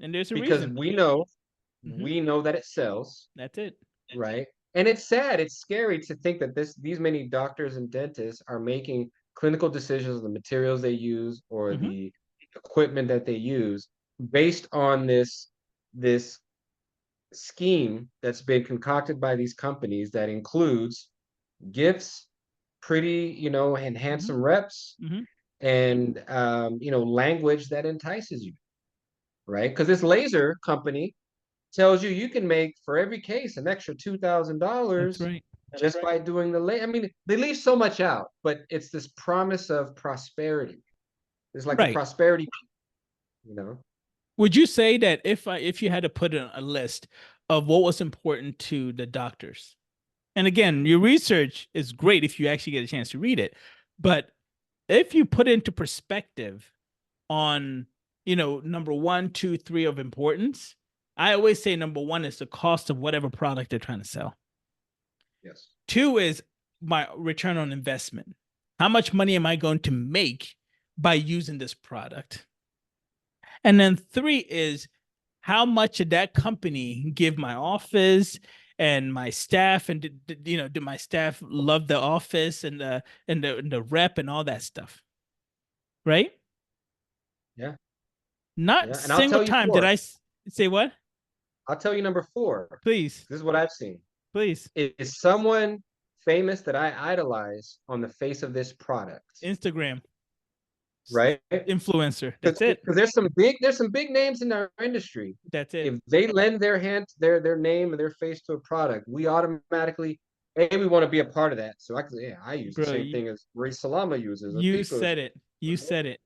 Speaker 1: And there's a
Speaker 2: because
Speaker 1: reason. Mm-hmm.
Speaker 2: we know that it sells,
Speaker 1: That's it.
Speaker 2: right? And it's sad, it's scary to think that these many doctors and dentists are making clinical decisions on the materials they use or
Speaker 1: Mm-hmm.
Speaker 2: the equipment that they use based on this scheme that's been concocted by these companies that includes gifts, pretty, and
Speaker 1: Mm-hmm.
Speaker 2: handsome reps,
Speaker 1: Mm-hmm.
Speaker 2: and language that entices you, right? Because this laser company tells you you can make for every case an extra two thousand
Speaker 1: That's
Speaker 2: dollars
Speaker 1: right.
Speaker 2: just by doing the I mean, they leave so much out, but it's this promise of prosperity. It's like a
Speaker 1: Right.
Speaker 2: prosperity, you know.
Speaker 1: Would you say that if you had to put in a list of what was important to the doctors, and again, your research is great if you actually get a chance to read it, but if you put it into perspective on, number one, two, three of importance, I always say number one is the cost of whatever product they're trying to sell.
Speaker 2: Yes.
Speaker 1: Two is my return on investment. How much money am I going to make by using this product? And then three is how much did that company give my office and my staff, and did my staff love the office and the rep and all that stuff, right?
Speaker 2: Yeah.
Speaker 1: Not
Speaker 2: Yeah. And I'll
Speaker 1: single
Speaker 2: tell you
Speaker 1: time did
Speaker 2: four.
Speaker 1: I say what?
Speaker 2: I'll tell you number four.
Speaker 1: Please,
Speaker 2: This is what I've seen.
Speaker 1: please.
Speaker 2: Is someone famous that I idolize on the face of this product,
Speaker 1: Instagram
Speaker 2: right?
Speaker 1: influencer.
Speaker 2: Because
Speaker 1: That's it.
Speaker 2: there's some big names in our industry.
Speaker 1: That's it.
Speaker 2: If they lend their hand, their name and their face to a product, we automatically, we want to be a part of that. So I use the
Speaker 1: Bro,
Speaker 2: same thing as Ray Salama uses or
Speaker 1: you
Speaker 2: Pico's.
Speaker 1: said it. You said it.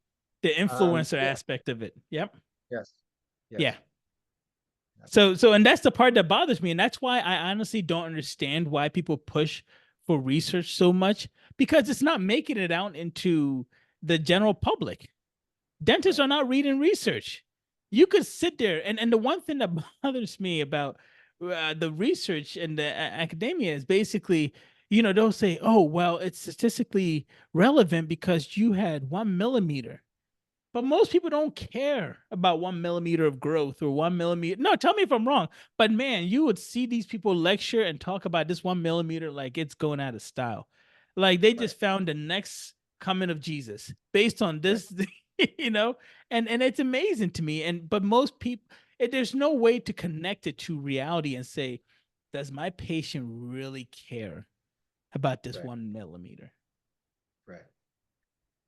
Speaker 1: The influencer
Speaker 2: Yeah,
Speaker 1: aspect of it. Yep.
Speaker 2: yes,
Speaker 1: Yeah.
Speaker 2: yes,
Speaker 1: So and that's the part that bothers me, and that's why I honestly don't understand why people push for research so much, because it's not making it out into the general public. Dentists
Speaker 2: right,
Speaker 1: are not reading research. You could sit there, and the one thing that bothers me about the research and the academia is basically, they'll say, oh, well, it's statistically relevant because you had 1 millimeter. But most people don't care about 1 millimeter of growth or 1 millimeter. No, tell me if I'm wrong. But man, you would see these people lecture and talk about this 1 millimeter like it's going out of style. Like they
Speaker 2: right,
Speaker 1: just found the next coming of Jesus based on
Speaker 2: right,
Speaker 1: this, and it's amazing to me. And but most people, there's no way to connect it to reality and say, does my patient really care about this
Speaker 2: right,
Speaker 1: 1 millimeter?
Speaker 2: right.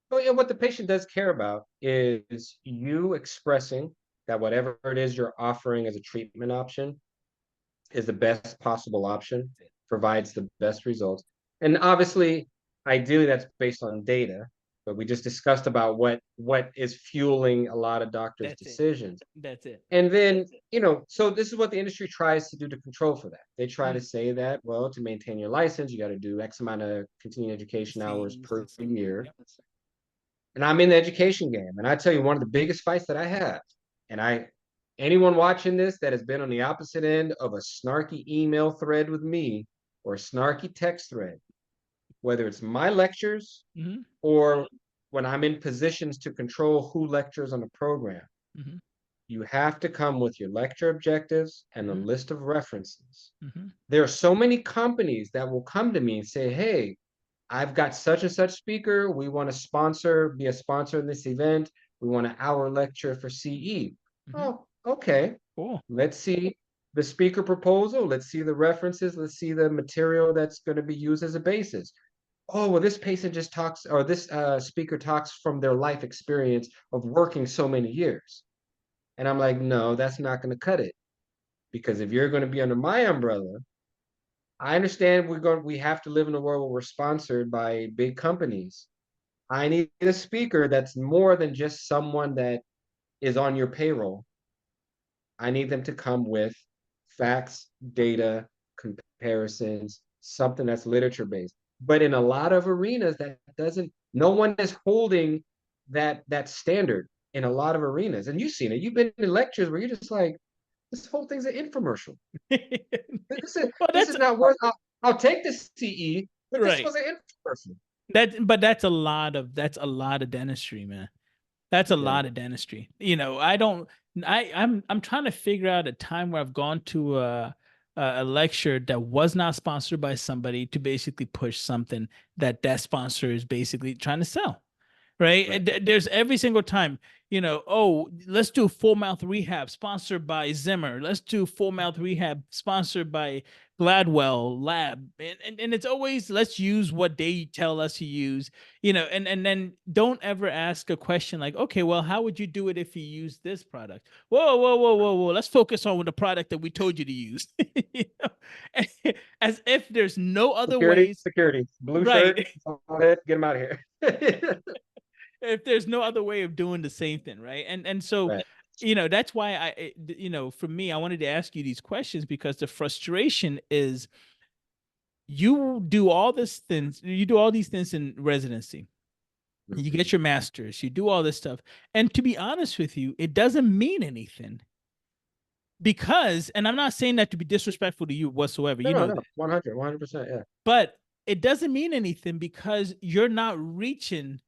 Speaker 2: Oh yeah, what the patient does care about is you expressing that whatever it is you're offering as a treatment option is the best possible option, provides the best results. And obviously, ideally that's based on data, but we just discussed about what is fueling a lot of doctors'
Speaker 1: That's it.
Speaker 2: decisions.
Speaker 1: That's it.
Speaker 2: And then, so this is what the industry tries to do to control for that. They try to
Speaker 1: Mm.
Speaker 2: say that, well, to maintain your license, you got to do X amount of continuing education hours
Speaker 1: Vaccines
Speaker 2: per
Speaker 1: and so forth.
Speaker 2: year.
Speaker 1: Yep.
Speaker 2: And I'm in the education game. And I tell you, one of the biggest fights that I have, and anyone watching this that has been on the opposite end of a snarky email thread with me or a snarky text thread, whether it's my lectures
Speaker 1: Hmm.
Speaker 2: or when I'm in positions to control who lectures on the program,
Speaker 1: Hmm.
Speaker 2: you have to come with your lecture objectives and a
Speaker 1: Hmm.
Speaker 2: list of references.
Speaker 1: Hmm.
Speaker 2: There are so many companies that will come to me and say, hey, I've got such and such speaker. We want to sponsor, be a sponsor in this event. We want an hour lecture for CE.
Speaker 1: Hmm.
Speaker 2: Oh, okay.
Speaker 1: Cool.
Speaker 2: Let's see the speaker proposal. Let's see the references. Let's see the material that's going to be used as a basis. Oh, well, this patient just talks, or this speaker talks from their life experience of working so many years. And I'm like, no, that's not going to cut it. Because if you're going to be under my umbrella, I understand we have to live in a world where we're sponsored by big companies. I need a speaker that's more than just someone that is on your payroll. I need them to come with facts, data, comparisons, something that's literature based. But in a lot of arenas, that doesn't. No one is holding that standard in a lot of arenas, and you've seen it. You've been in lectures where you're just like, this whole thing's an infomercial.
Speaker 1: Well,
Speaker 2: This
Speaker 1: that's
Speaker 2: is not worth. I'll take the CE, but this
Speaker 1: right.
Speaker 2: was an infomercial.
Speaker 1: But that's a lot of dentistry, man. That's a
Speaker 2: Yeah,
Speaker 1: lot of dentistry. I don't. I'm trying to figure out a time where I've gone to a lecture that was not sponsored by somebody to basically push something that sponsor is basically trying to sell. Right?
Speaker 2: right.
Speaker 1: There's every single time, oh, let's do full mouth rehab sponsored by Zimmer. Let's do full mouth rehab sponsored by Gladwell Lab. And it's always let's use what they tell us to use, and then don't ever ask a question like, okay, well, how would you do it if you use this product? Whoa, whoa, whoa, whoa, whoa. Let's focus on the product that we told you to use. you know? As if there's no other
Speaker 2: Security,
Speaker 1: ways.
Speaker 2: security, blue shirt,
Speaker 1: Right.
Speaker 2: all that, get them out of here.
Speaker 1: If there's no other way of doing the same thing, right? And so,
Speaker 2: Right.
Speaker 1: that's why for me, I wanted to ask you these questions because the frustration is you do all these things in residency. You
Speaker 2: Mhm.
Speaker 1: get your master's, you do all this stuff. And to be honest with you, it doesn't mean anything because, and I'm not saying that to be disrespectful to you whatsoever,
Speaker 2: No,
Speaker 1: that,
Speaker 2: no, 100%, yeah.
Speaker 1: but it doesn't mean anything because you're not reaching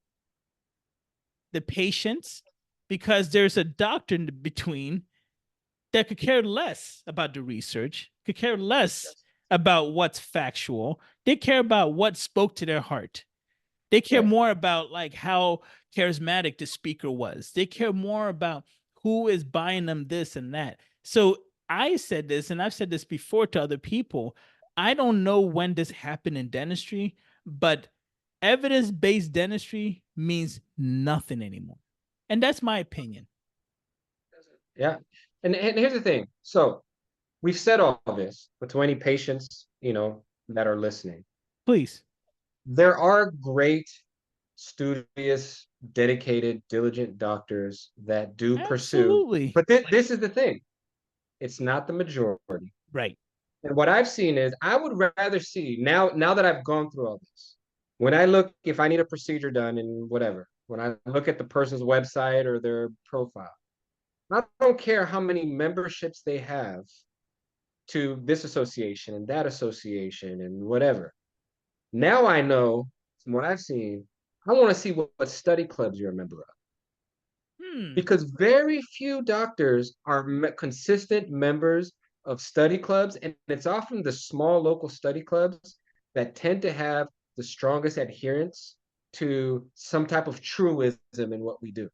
Speaker 1: the patients because there's a doctor in between that could care less about the research, could care less
Speaker 2: Yes.
Speaker 1: about what's factual. They care about what spoke to their heart. They care
Speaker 2: Right.
Speaker 1: more about like how charismatic the speaker was. They care more about who is buying them this and that. So I said this, and I've said this before to other people. I don't know when this happened in dentistry, but evidence-based dentistry means nothing anymore. And that's my opinion.
Speaker 2: Yeah. And here's the thing. So we've said all this, but to any patients, that are listening,
Speaker 1: Please.
Speaker 2: there are great, studious, dedicated, diligent doctors that do pursue.
Speaker 1: Absolutely.
Speaker 2: But this is the thing. It's not the majority.
Speaker 1: Right.
Speaker 2: And what I've seen is I would rather see now that I've gone through all this, when I look if I need a procedure done and whatever, when I look at the person's website or their profile, I don't care how many memberships they have to this association and that association and whatever. Now I know from what I've seen, I want to see what study clubs you're a member of
Speaker 1: Hmm.
Speaker 2: because very few doctors are consistent members of study clubs, and it's often the small local study clubs that tend to have the strongest adherence to some type of truism in what we do.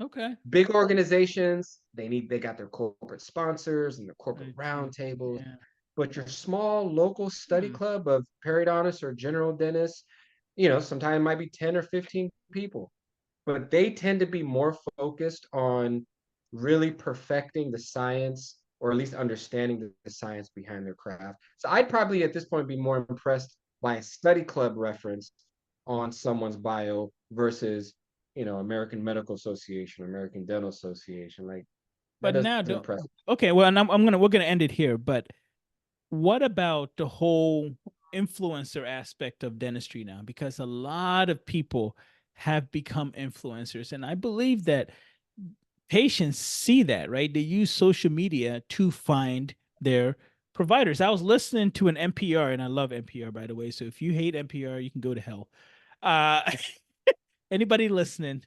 Speaker 1: Okay.
Speaker 2: Big organizations, they got their corporate sponsors and their corporate
Speaker 1: I see.
Speaker 2: roundtables,
Speaker 1: Yeah.
Speaker 2: but your small local study
Speaker 1: Hmm.
Speaker 2: club of periodontists or general dentists, sometimes it might be 10 or 15 people, but they tend to be more focused on really perfecting the science or at least understanding the science behind their craft. So I'd probably at this point be more impressed by a study club reference on someone's bio versus, American Medical Association, American Dental Association. Like that
Speaker 1: But
Speaker 2: doesn't
Speaker 1: now, don't.
Speaker 2: impress me.
Speaker 1: Okay. Well, and we're gonna end it here. But what about the whole influencer aspect of dentistry now? Because a lot of people have become influencers, and I believe that patients see that, right? They use social media to find their providers. I was listening to an NPR, and I love NPR, by the way. So if you hate NPR, you can go to hell. Uh, anybody listening,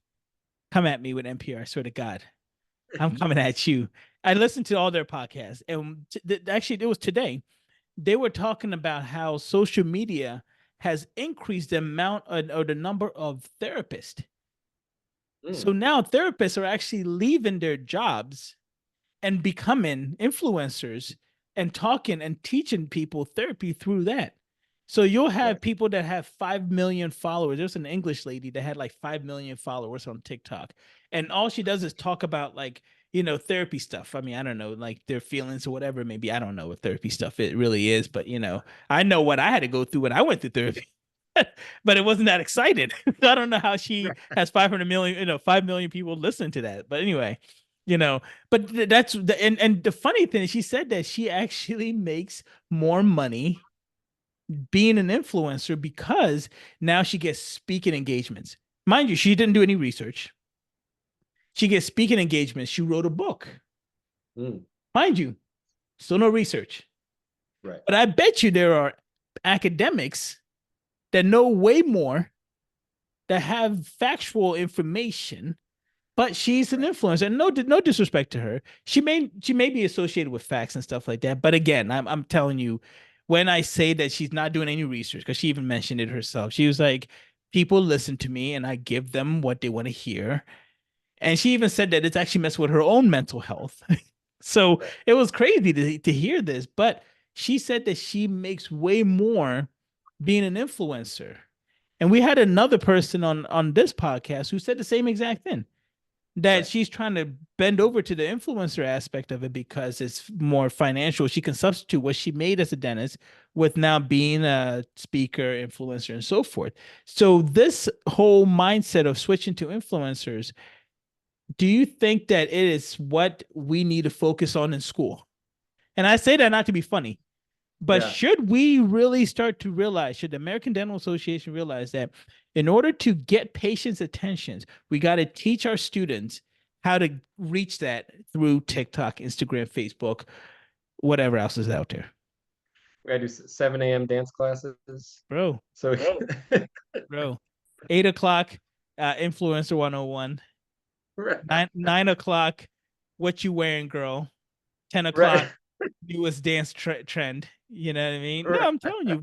Speaker 1: come at me with NPR. I swear to God, I'm coming at you. I listened to all their podcasts, and actually, it was today. They were talking about how social media has increased the amount or the number of therapists.
Speaker 2: Mm,
Speaker 1: So now therapists are actually leaving their jobs and becoming influencers and talking and teaching people therapy through that. So you'll have
Speaker 2: right.
Speaker 1: people that have 5 million followers. There's an English lady that had like 5 million followers on TikTok. And all she does is talk about like, therapy stuff. I mean, I don't know, like their feelings or whatever. Maybe I don't know what therapy stuff it really is, but I know what I had to go through when I went through therapy. But it wasn't that excited. I don't know how she
Speaker 2: Right.
Speaker 1: has 500 million, 5 million people listen to that. But anyway, you know, but that's the and the funny thing is she said that she actually makes more money being an influencer because now she gets speaking engagements. Mind you, she didn't do any research. She gets speaking engagements. She wrote a book.
Speaker 2: Mm,
Speaker 1: Mind you, still no research.
Speaker 2: right.
Speaker 1: But I bet you there are academics that know way more, that have factual information, but she's an
Speaker 2: Right.
Speaker 1: influencer. And no disrespect to her. She may be associated with facts and stuff like that. But again, I'm telling you, when I say that she's not doing any research, because she even mentioned it herself, she was like, people listen to me and I give them what they want to hear. And she even said that it's actually messed with her own mental health. So
Speaker 2: Right.
Speaker 1: it was crazy to hear this. But she said that she makes way more being an influencer. And we had another person on this podcast who said the same exact thing, that
Speaker 2: Right.
Speaker 1: she's trying to bend over to the influencer aspect of it because it's more financial. She can substitute what she made as a dentist with now being a speaker, influencer, and so forth. So this whole mindset of switching to influencers, do you think that it is what we need to focus on in school? And I say that not to be funny, but
Speaker 2: Yeah.
Speaker 1: should we really start to realize, should the American Dental Association realize that in order to get patients' attentions, we got to teach our students how to reach that through TikTok, Instagram, Facebook, whatever else is out there?
Speaker 2: We gotta do 7 a.m. dance classes.
Speaker 1: Bro,
Speaker 2: So
Speaker 1: bro. 8 o'clock, influencer 101.
Speaker 2: right.
Speaker 1: 9 o'clock, what you wearing, girl? 10 o'clock,
Speaker 2: Right.
Speaker 1: newest dance trend. You know what I mean? No,
Speaker 2: Right.
Speaker 1: I'm telling you,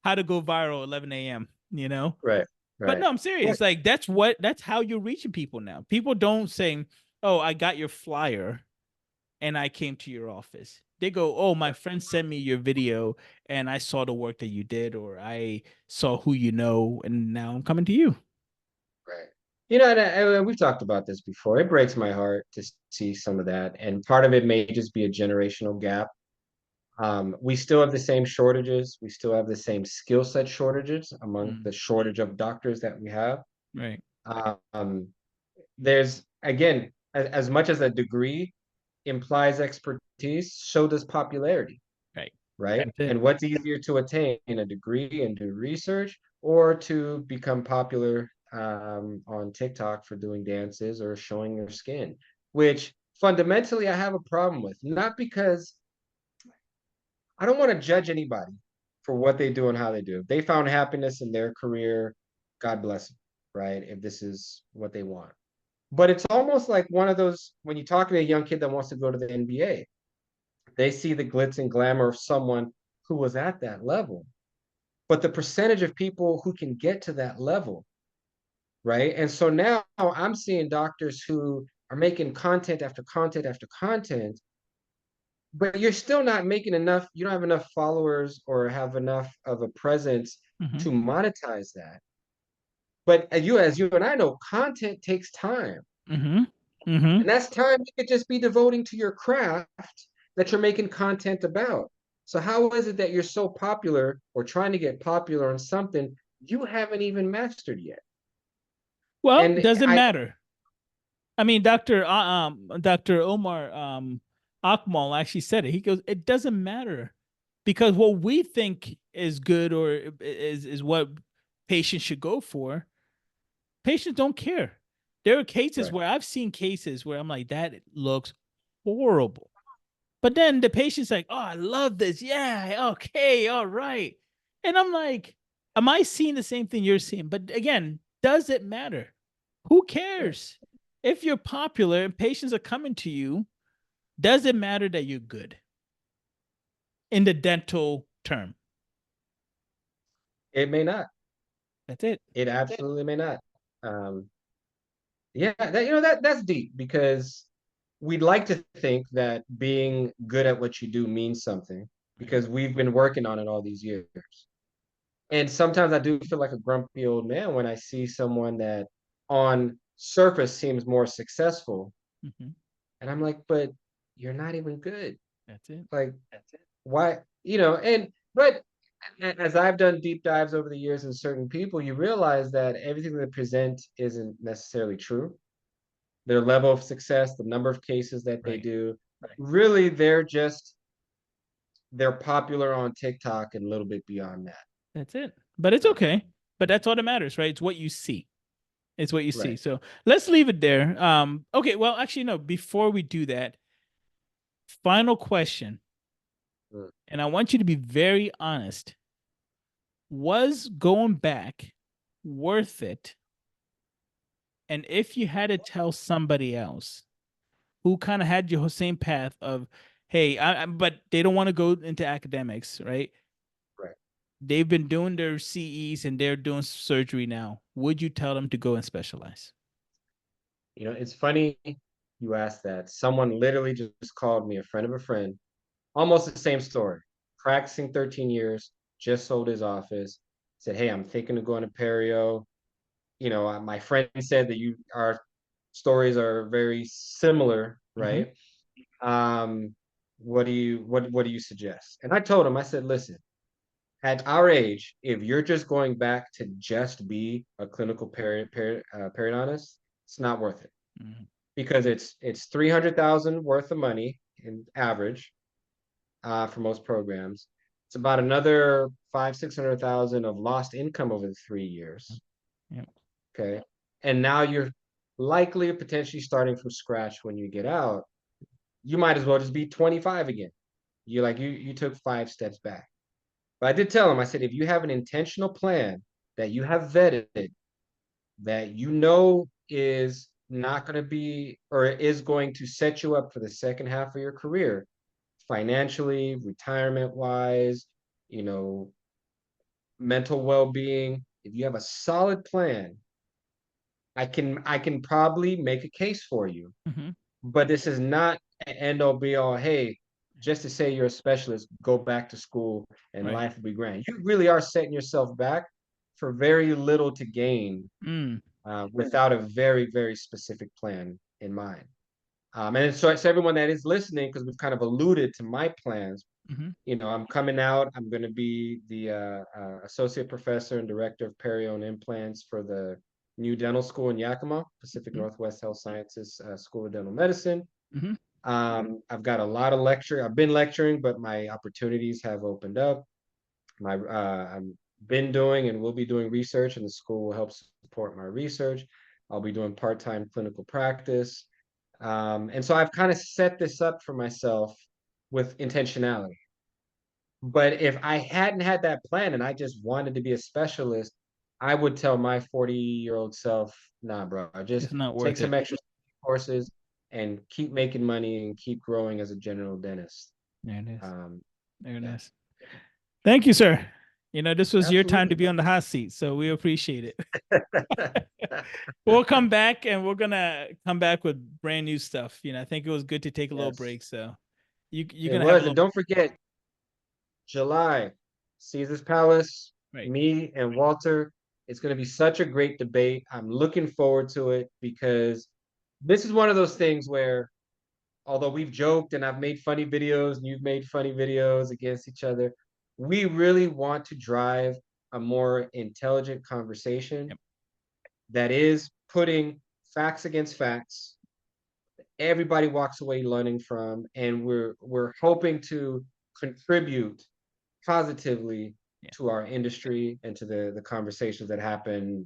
Speaker 1: how to go viral 11 a.m.
Speaker 2: Right.
Speaker 1: But
Speaker 2: Right.
Speaker 1: no, I'm
Speaker 2: Well,
Speaker 1: serious. Like that's how you're reaching people now. People don't say, "Oh, I got your flyer and I came to your office." They go, "Oh, my friend sent me your video and I saw the work that you did, or I saw who you know, and now I'm coming to you."
Speaker 2: right. And we've talked about this before. It breaks my heart to see some of that, and part of it may just be a generational gap. We still have the same shortages. We still have the same skill set shortages among
Speaker 1: Mm,
Speaker 2: the shortage of doctors that we have.
Speaker 1: right,
Speaker 2: Um, there's again, as much as a degree implies expertise, so does popularity,
Speaker 1: right.
Speaker 2: right?
Speaker 1: That's it.
Speaker 2: And what's easier to attain, a degree and do research, or to become popular on TikTok for doing dances or showing your skin, which fundamentally I have a problem with. Not because I don't want to judge anybody for what they do and how they do. If they found happiness in their career, God bless them, right? If this is what they want. But it's almost like one of those when you talk to a young kid that wants to go to the NBA, they see the glitz and glamour of someone who was at that level. But the percentage of people who can get to that level, right? And so now I'm seeing doctors who are making content after content after content, but you're still not making enough, you don't have enough followers or have enough of a presence
Speaker 1: Mm-hmm.
Speaker 2: to monetize that. But as you and I know, content takes time.
Speaker 1: Mm-hmm. Mm-hmm.
Speaker 2: And that's time you could just be devoting to your craft that you're making content about. So how is it that you're so popular or trying to get popular on something you haven't even mastered yet?
Speaker 1: Well,
Speaker 2: And
Speaker 1: does it
Speaker 2: I
Speaker 1: matter? I mean, Dr. Omar Akmal actually said it. He goes, it doesn't matter because what we think is good or is what patients should go for. Patients don't care. There are cases
Speaker 2: right,
Speaker 1: where I've seen cases where I'm like, that looks horrible. But then the patient's like, oh, I love this. Yeah, okay, all right. And I'm like, am I seeing the same thing you're seeing? But again, does it matter? Who
Speaker 2: Right.
Speaker 1: cares? If you're popular and patients are coming to you, does it matter that you're good in the dental term?
Speaker 2: It may not.
Speaker 1: That's it.
Speaker 2: It absolutely may not. Um, yeah, that's deep because we'd like to think that being good at what you do means something
Speaker 1: Right.
Speaker 2: because we've been working on it all these years. And sometimes I do feel like a grumpy old man when I see someone that on surface seems more successful.
Speaker 1: Mm-hmm.
Speaker 2: And I'm like, but you're not even good.
Speaker 1: That's it.
Speaker 2: Like, why, but as I've done deep dives over the years in certain people, you realize that everything they present isn't necessarily true. Their level of success, the number of cases that they
Speaker 1: Right.
Speaker 2: do, really, they're popular on TikTok and a little bit beyond that.
Speaker 1: That's it. But it's
Speaker 2: Uh,
Speaker 1: okay. But that's all that matters, right? It's what you see. It's what you see.
Speaker 2: right.
Speaker 1: So let's leave it there. Okay, well, actually, no, before we do that, final question.
Speaker 2: Mm.
Speaker 1: And I want you to be very honest. Was going back worth it? And if you had to tell somebody else who kind of had your same path of, hey, but they don't want to go into academics, right?
Speaker 2: Right.
Speaker 1: They've been doing their CEs and they're doing surgery now. Would you tell them to go and specialize?
Speaker 2: It's funny you asked that. Someone literally just called me, a friend of a friend, almost the same story. Practicing 13 years, just sold his office, said, "Hey, I'm thinking of going to Perio." My friend said that our stories are very similar,
Speaker 1: Mm-hmm.
Speaker 2: right? Um, what do you suggest? And I told him, I said, listen, at our age, if you're just going back to just be a clinical periodontist, it's not worth it
Speaker 1: Mm-hmm.
Speaker 2: because it's 300,000 worth of money in average for most programs. It's about another 600,000 of lost income over the 3 years.
Speaker 1: Yeah.
Speaker 2: Okay, and now you're likely potentially starting from scratch when you get out. You might as well just be 25 again. You took 5 steps back. But I did tell him, I said, if you have an intentional plan that you have vetted, that is not going to be or is going to set you up for the second half of your career, financially, retirement wise, you know, mental well being. If you have a solid plan, I can probably make a case for you.
Speaker 1: Mm-hmm.
Speaker 2: But this is not an end all be all. Hey, just to say you're a specialist, go back to school and
Speaker 1: Right.
Speaker 2: life will be grand. You really are setting yourself back for very little to gain
Speaker 1: Mm.
Speaker 2: without a very, very specific plan in mind. And so it's everyone that is listening, because we've kind of alluded to my plans.
Speaker 1: Mm-hmm.
Speaker 2: I'm coming out. I'm going to be the associate professor and director of perio and implants for the new dental school in Yakima, Pacific
Speaker 1: Mm-hmm.
Speaker 2: Northwest Health Sciences School of Dental Medicine.
Speaker 1: Mm-hmm.
Speaker 2: I've got a lot of lecture. I've been lecturing, but my opportunities have opened up. I'm been doing and will be doing research, and the school will help support my research. I'll be doing part-time clinical practice, and so I've kind of set this up for myself with intentionality. But if I hadn't had that plan and I just wanted to be a specialist, I would tell my 40-year-old self, nah, bro,
Speaker 1: It's
Speaker 2: just
Speaker 1: not
Speaker 2: take
Speaker 1: worth
Speaker 2: some
Speaker 1: it.
Speaker 2: extra courses and keep making money and keep growing as a general dentist.
Speaker 1: There it is.
Speaker 2: Um,
Speaker 1: There it
Speaker 2: yeah,
Speaker 1: is. Thank you, sir. This was your time to
Speaker 2: absolutely,
Speaker 1: be
Speaker 2: bro.
Speaker 1: on the hot seat, so we appreciate it. We'll come back and we're gonna come back with brand new stuff. I think it was good to take a little
Speaker 2: Yes,
Speaker 1: break. So you're
Speaker 2: it
Speaker 1: gonna have a
Speaker 2: was. And
Speaker 1: little
Speaker 2: don't forget, July, Caesar's Palace,
Speaker 1: right.
Speaker 2: me and Walter. It's going to be such a great debate. I'm looking forward to it because this is one of those things where, although we've joked and I've made funny videos and you've made funny videos against each other, we really want to drive a more intelligent conversation
Speaker 1: Yep.
Speaker 2: that is putting facts against facts. Everybody walks away learning from, and we're hoping to contribute positively
Speaker 1: Yeah.
Speaker 2: to our industry and to the conversations that happen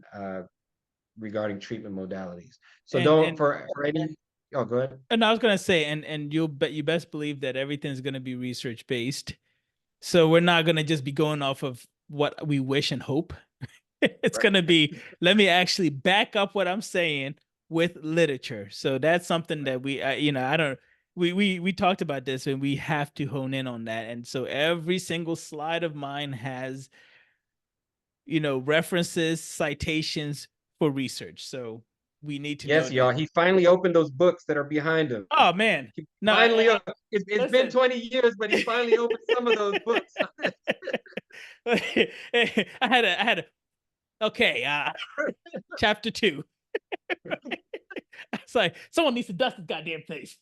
Speaker 2: regarding treatment modalities. So
Speaker 1: And
Speaker 2: don't
Speaker 1: and
Speaker 2: for any. Oh, go ahead.
Speaker 1: And I was gonna say, and you best believe that everything's gonna be research based. So we're not gonna just be going off of what we wish and hope. It's
Speaker 2: Right.
Speaker 1: gonna be, let me actually back up what I'm saying with literature. So that's something that we, I don't. We talked about this, and we have to hone in on that. And so every single slide of mine has, references, citations for research. So we need to know
Speaker 2: Yes, y'all.
Speaker 1: that.
Speaker 2: He finally opened those books that are behind him.
Speaker 1: Oh man,
Speaker 2: He
Speaker 1: no,
Speaker 2: finally, it's been
Speaker 1: listen.
Speaker 2: 20 years, but he finally opened some of those books.
Speaker 1: I had a okay, chapter 2. It's like someone needs to dust this goddamn place.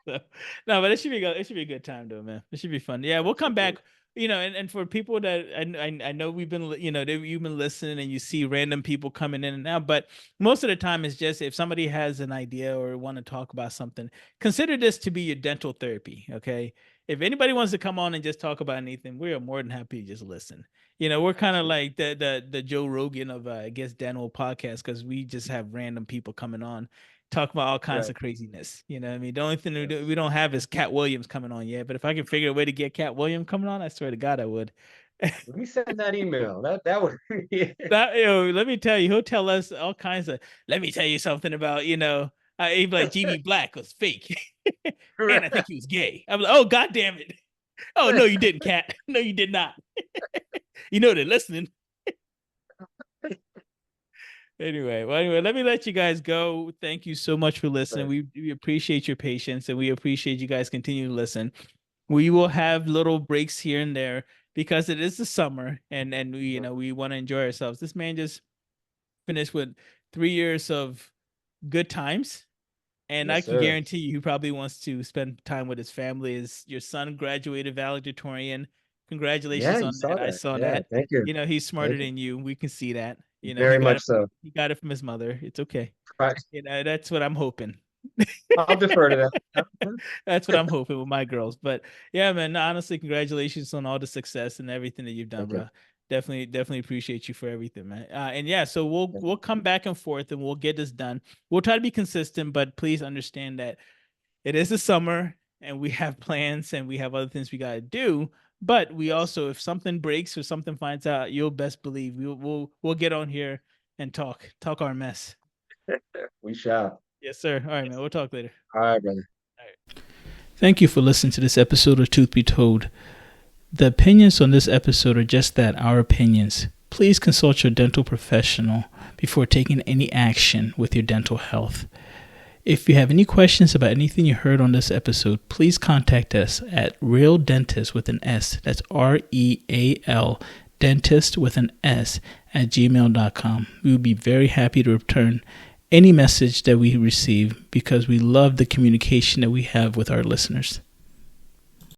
Speaker 1: So, no, but it should be a good time though, man. It should be fun. Yeah, we'll come back. And for people that I know we've been, you've been listening and you see random people coming in and out, but most of the time it's just if somebody has an idea or want to talk about something, consider this to be your dental therapy. Okay. If anybody wants to come on and just talk about anything, we are more than happy to just listen. We're kind of like the Joe Rogan of I guess dental podcast because we just have random people coming on talk about all kinds
Speaker 2: Right.
Speaker 1: of craziness. You know what I mean? The only thing we
Speaker 2: Yes.
Speaker 1: don't have is Cat Williams coming on yet. But if I can figure a way to get Cat Williams coming on, I swear to God, I would.
Speaker 2: Let me send that email. That would. Yeah.
Speaker 1: Let me tell you, he'll tell us all kinds of. Let me tell you something about he'd be like GB Black was fake, and I think he was gay. I'm like, oh God damn it! Oh no, you didn't, Cat. No, you did not. They're listening. Anyway, let me let you guys go. Thank you so much for listening.
Speaker 2: Right.
Speaker 1: We appreciate your patience and we appreciate you guys continue to listen. We will have little breaks here and there because it is the summer and we, we want to enjoy ourselves. This man just finished with 3 years of good times. And I
Speaker 2: Yes,
Speaker 1: can
Speaker 2: sir.
Speaker 1: guarantee you he probably wants to spend time with his family. Is your son graduated valedictorian?
Speaker 2: Yeah,
Speaker 1: Congratulations
Speaker 2: you
Speaker 1: on
Speaker 2: saw
Speaker 1: that. I
Speaker 2: that.
Speaker 1: saw
Speaker 2: Yeah,
Speaker 1: that.
Speaker 2: thank you.
Speaker 1: He's smarter
Speaker 2: Thank you.
Speaker 1: than you. We can see that.
Speaker 2: Very much so.
Speaker 1: He got it from his mother. It's okay.
Speaker 2: Right.
Speaker 1: That's what I'm hoping.
Speaker 2: I'll defer to that.
Speaker 1: That's what I'm hoping with my girls. But yeah, man, honestly, congratulations on all the success and everything that you've done,
Speaker 2: Thank you.
Speaker 1: bro. Definitely appreciate you for everything, man. And yeah, so we'll
Speaker 2: Thank
Speaker 1: we'll come back and forth and we'll get this done. We'll try to be consistent, but please understand that it is the summer and we have plans and we have other things we gotta do. But we
Speaker 2: Yes.
Speaker 1: also, if something breaks or something finds out, you'll best believe we'll get on here and talk our mess.
Speaker 2: We shall.
Speaker 1: Yes, sir. All right, man. We'll talk later.
Speaker 2: All right, brother.
Speaker 1: All right. Thank you for listening to this episode of Truth Be Told. The opinions on this episode are just that, our opinions. Please consult your dental professional before taking any action with your dental health. If you have any questions about anything you heard on this episode, please contact us at Real Dentist with an S. That's REAL Dentist with an S at gmail.com. We will be very happy to return any message that we receive because we love the communication that we have with our listeners.